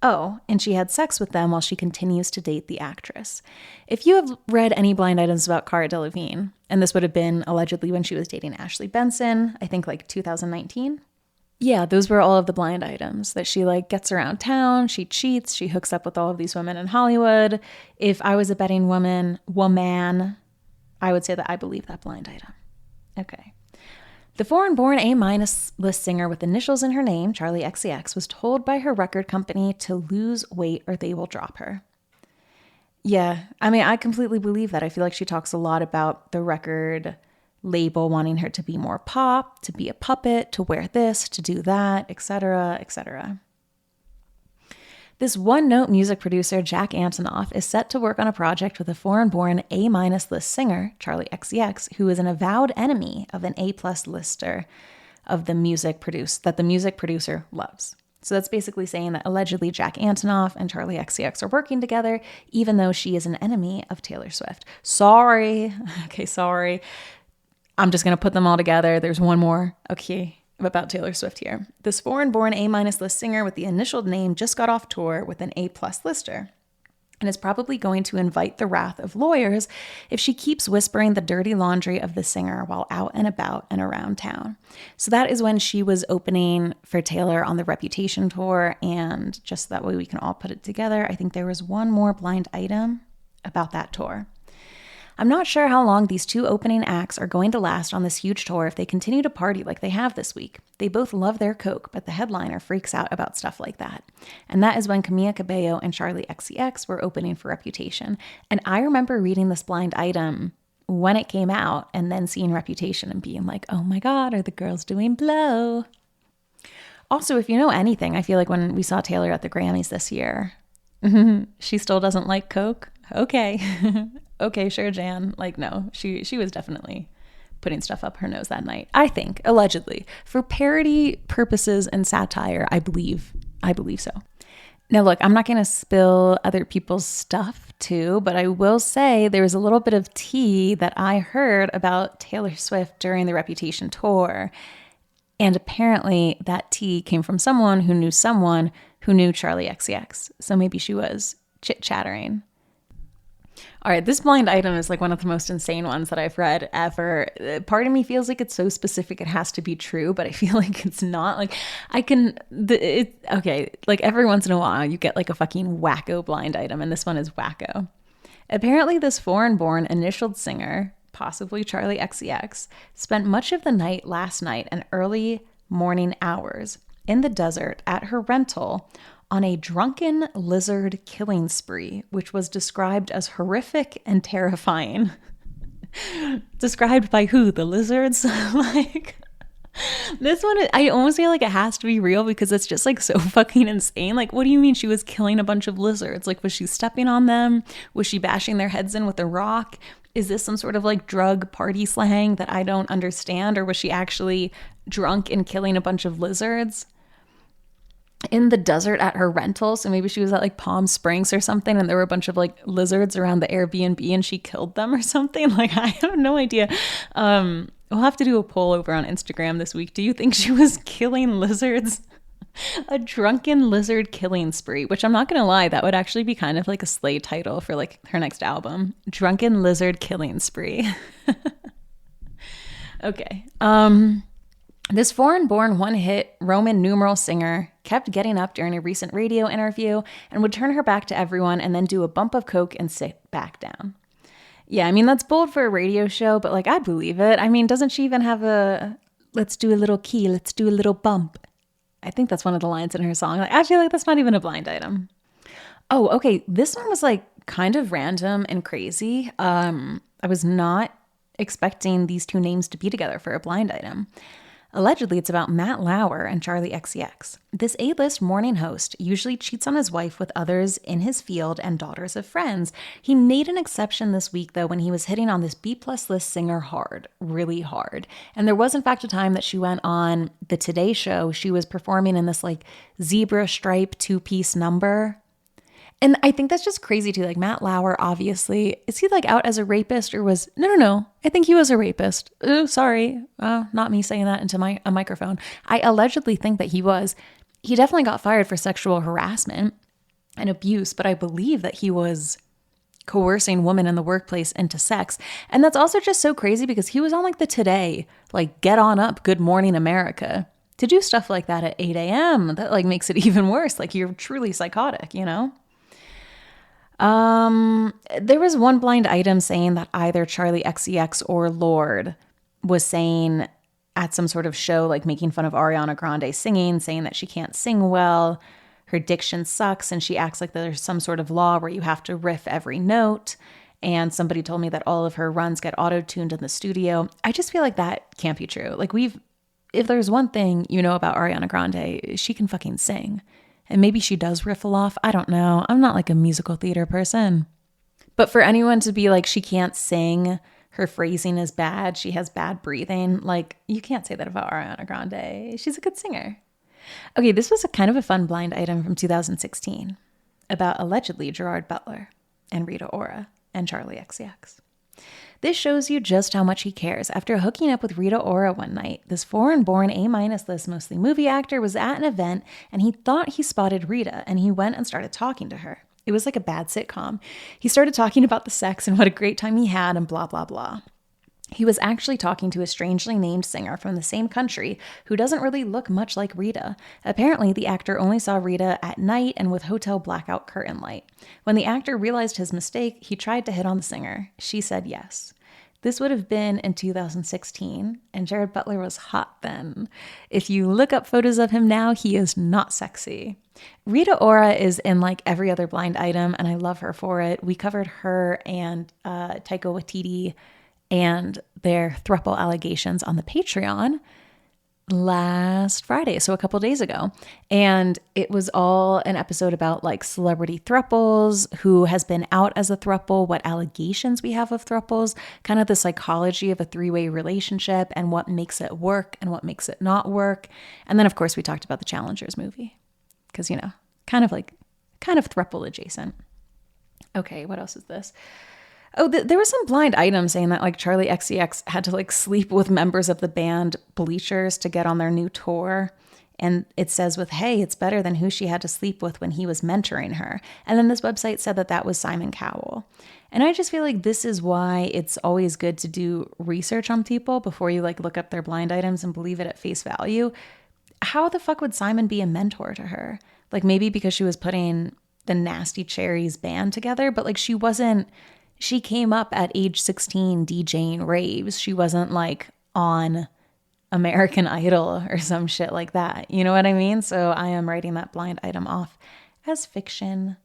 Oh, and she had sex with them while she continues to date the actress. If you have read any blind items about Cara Delevingne, and this would have been allegedly when she was dating Ashley Benson, I think like 2019, yeah, those were all of the blind items that she like gets around town, she cheats, she hooks up with all of these women in Hollywood. If I was a betting woman, I would say that I believe that blind item. Okay. The foreign-born A- list singer with initials in her name, Charli XCX, was told by her record company to lose weight or they will drop her. Yeah, I mean, I completely believe that. I feel like she talks a lot about the record label wanting her to be more pop, to be a puppet, to wear this, to do that, etc., etc. This one-note music producer, Jack Antonoff, is set to work on a project with a foreign-born A- list singer, Charli XCX, who is an avowed enemy of an A+ lister of the music that the music producer loves. So that's basically saying that allegedly Jack Antonoff and Charli XCX are working together, even though she is an enemy of Taylor Swift. Sorry. Okay, sorry. I'm just going to put them all together. There's one more. Okay. About Taylor Swift here. This foreign-born A- list singer with the initialed name just got off tour with an A+ lister. and is probably going to invite the wrath of lawyers if she keeps whispering the dirty laundry of the singer while out and about and around town. So that is when she was opening for Taylor on the Reputation tour, and just that way we can all put it together, I think there was one more blind item about that tour. I'm not sure how long these two opening acts are going to last on this huge tour if they continue to party like they have this week. They both love their coke, but the headliner freaks out about stuff like that. And that is when Camila Cabello and Charli XCX were opening for Reputation. And I remember reading this blind item when it came out and then seeing Reputation and being like, oh my God, are the girls doing blow? Also, if you know anything, I feel like when we saw Taylor at the Grammys this year, she still doesn't like coke? Okay. Okay, sure, Jan. Like, no, she was definitely putting stuff up her nose that night. I think, allegedly. For parody purposes and satire, I believe so. Now, look, I'm not going to spill other people's stuff too, but I will say there was a little bit of tea that I heard about Taylor Swift during the Reputation tour. And apparently that tea came from someone who knew Charli XCX. So maybe she was chit-chattering. All right, this blind item is like one of the most insane ones that I've read ever. Part of me feels like it's so specific it has to be true, but I feel like it's not. Like like every once in a while you get like a fucking wacko blind item, and this one is wacko. Apparently this foreign-born initialed singer, possibly Charli XCX, spent much of the night last night and early morning hours in the desert at her rental on a drunken lizard killing spree, which was described as horrific and terrifying. Described by who? The lizards? Like, this one, I almost feel like it has to be real because it's just like so fucking insane. Like, what do you mean she was killing a bunch of lizards? Like, was she stepping on them? Was she bashing their heads in with a rock? Is this some sort of like drug party slang that I don't understand? Or was she actually drunk and killing a bunch of lizards in the desert at her rental? So maybe she was at like Palm Springs or something and there were a bunch of like lizards around the Airbnb and she killed them or something. Like, I have no idea. We'll have to do a poll over on Instagram this week. Do you think she was killing lizards? A drunken lizard killing spree, which I'm not going to lie, that would actually be kind of like a slay title for like her next album. Drunken lizard killing spree. Okay. This foreign-born one-hit Roman numeral singer kept getting up during a recent radio interview and would turn her back to everyone and then do a bump of coke and sit back down. Yeah, I mean, that's bold for a radio show, but like, I believe it. I mean, doesn't she even have a, let's do a little key, let's do a little bump? I think that's one of the lines in her song. Like, I feel like that's not even a blind item. Oh, okay. This one was like kind of random and crazy. I was not expecting these two names to be together for a blind item. Allegedly, it's about Matt Lauer and Charli XCX. This A-list morning host usually cheats on his wife with others in his field and daughters of friends. He made an exception this week, though, when he was hitting on this B-plus list singer hard, really hard. And there was, in fact, a time that she went on the Today Show. She was performing in this, like, zebra stripe two-piece number. And I think that's just crazy too. Like, Matt Lauer, obviously, is he like out as a rapist or was, no. I think he was a rapist. Oh, sorry. Not me saying that into a microphone. I allegedly think that he was. He definitely got fired for sexual harassment and abuse, but I believe that he was coercing women in the workplace into sex. And that's also just so crazy because he was on like the Today, like Get On Up, Good Morning America. To do stuff like that at 8 a.m., that like makes it even worse. Like, you're truly psychotic, you know? There was one blind item saying that either Charli XCX or Lorde was saying at some sort of show, like making fun of Ariana Grande singing, saying that she can't sing well, her diction sucks, and she acts like there's some sort of law where you have to riff every note. And somebody told me that all of her runs get auto-tuned in the studio. I just feel like that can't be true. Like, if there's one thing you know about Ariana Grande, she can fucking sing. And maybe she does riffle off. I don't know. I'm not like a musical theater person. But for anyone to be like, she can't sing, her phrasing is bad, she has bad breathing, like, you can't say that about Ariana Grande. She's a good singer. Okay, this was a kind of a fun blind item from 2016 about allegedly Gerard Butler and Rita Ora and Charli XCX. This shows you just how much he cares. After hooking up with Rita Ora one night, this foreign-born A-list mostly movie actor was at an event and he thought he spotted Rita and he went and started talking to her. It was like a bad sitcom. He started talking about the sex and what a great time he had and blah, blah, blah. He was actually talking to a strangely named singer from the same country who doesn't really look much like Rita. Apparently, the actor only saw Rita at night and with hotel blackout curtain light. When the actor realized his mistake, he tried to hit on the singer. She said yes. This would have been in 2016, and Jared Butler was hot then. If you look up photos of him now, he is not sexy. Rita Ora is in like every other blind item, and I love her for it. We covered her and Taika Waititi and their throuple allegations on the Patreon last Friday, so a couple days ago. And it was all an episode about like celebrity thruples, who has been out as a thruple, what allegations we have of thruples, kind of the psychology of a three-way relationship and what makes it work and what makes it not work. And then of course we talked about the Challengers movie because, you know, kind of thruple adjacent. Okay, what else is this? Oh, there was some blind item saying that like Charli XCX had to like sleep with members of the band Bleachers to get on their new tour. And it says with, hey, it's better than who she had to sleep with when he was mentoring her. And then this website said that was Simon Cowell. And I just feel like this is why it's always good to do research on people before you like look up their blind items and believe it at face value. How the fuck would Simon be a mentor to her? Like maybe because she was putting the Nasty Cherries band together, but like she came up at age 16 DJing raves. She wasn't like on American Idol or some shit like that. You know what I mean? So I am writing that blind item off as fiction.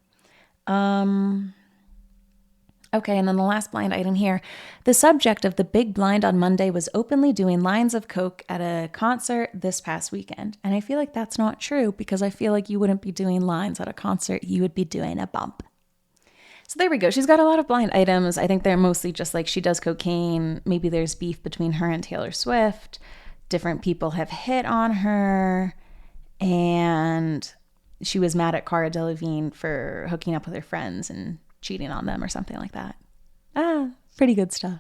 Okay, and then the last blind item here. The subject of the big blind on Monday was openly doing lines of coke at a concert this past weekend. And I feel like that's not true because I feel like you wouldn't be doing lines at a concert. You would be doing a bump. So there we go. She's got a lot of blind items. I think they're mostly just like she does cocaine. Maybe there's beef between her and Taylor Swift. Different people have hit on her. And she was mad at Cara Delevingne for hooking up with her friends and cheating on them or something like that. Pretty good stuff.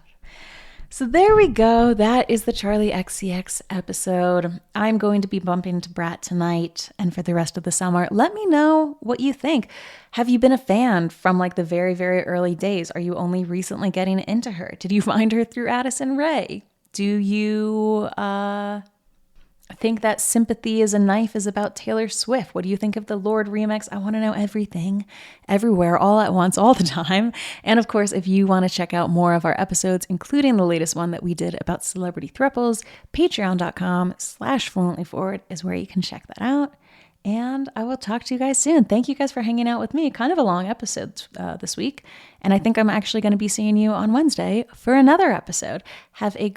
So there we go. That is the Charli XCX episode. I'm going to be bumping to Brat tonight and for the rest of the summer. Let me know what you think. Have you been a fan from like the very, very early days? Are you only recently getting into her? Did you find her through Addison Rae? Do you think that Sympathy is a Knife is about Taylor Swift? What do you think of the Lorde remix? I want to know everything, everywhere, all at once, all the time. And of course, if you want to check out more of our episodes, including the latest one that we did about celebrity thruples, patreon.com/fluentlyforward is where you can check that out. And I will talk to you guys soon. Thank you guys for hanging out with me. Kind of a long episode this week. And I think I'm actually going to be seeing you on Wednesday for another episode. Have a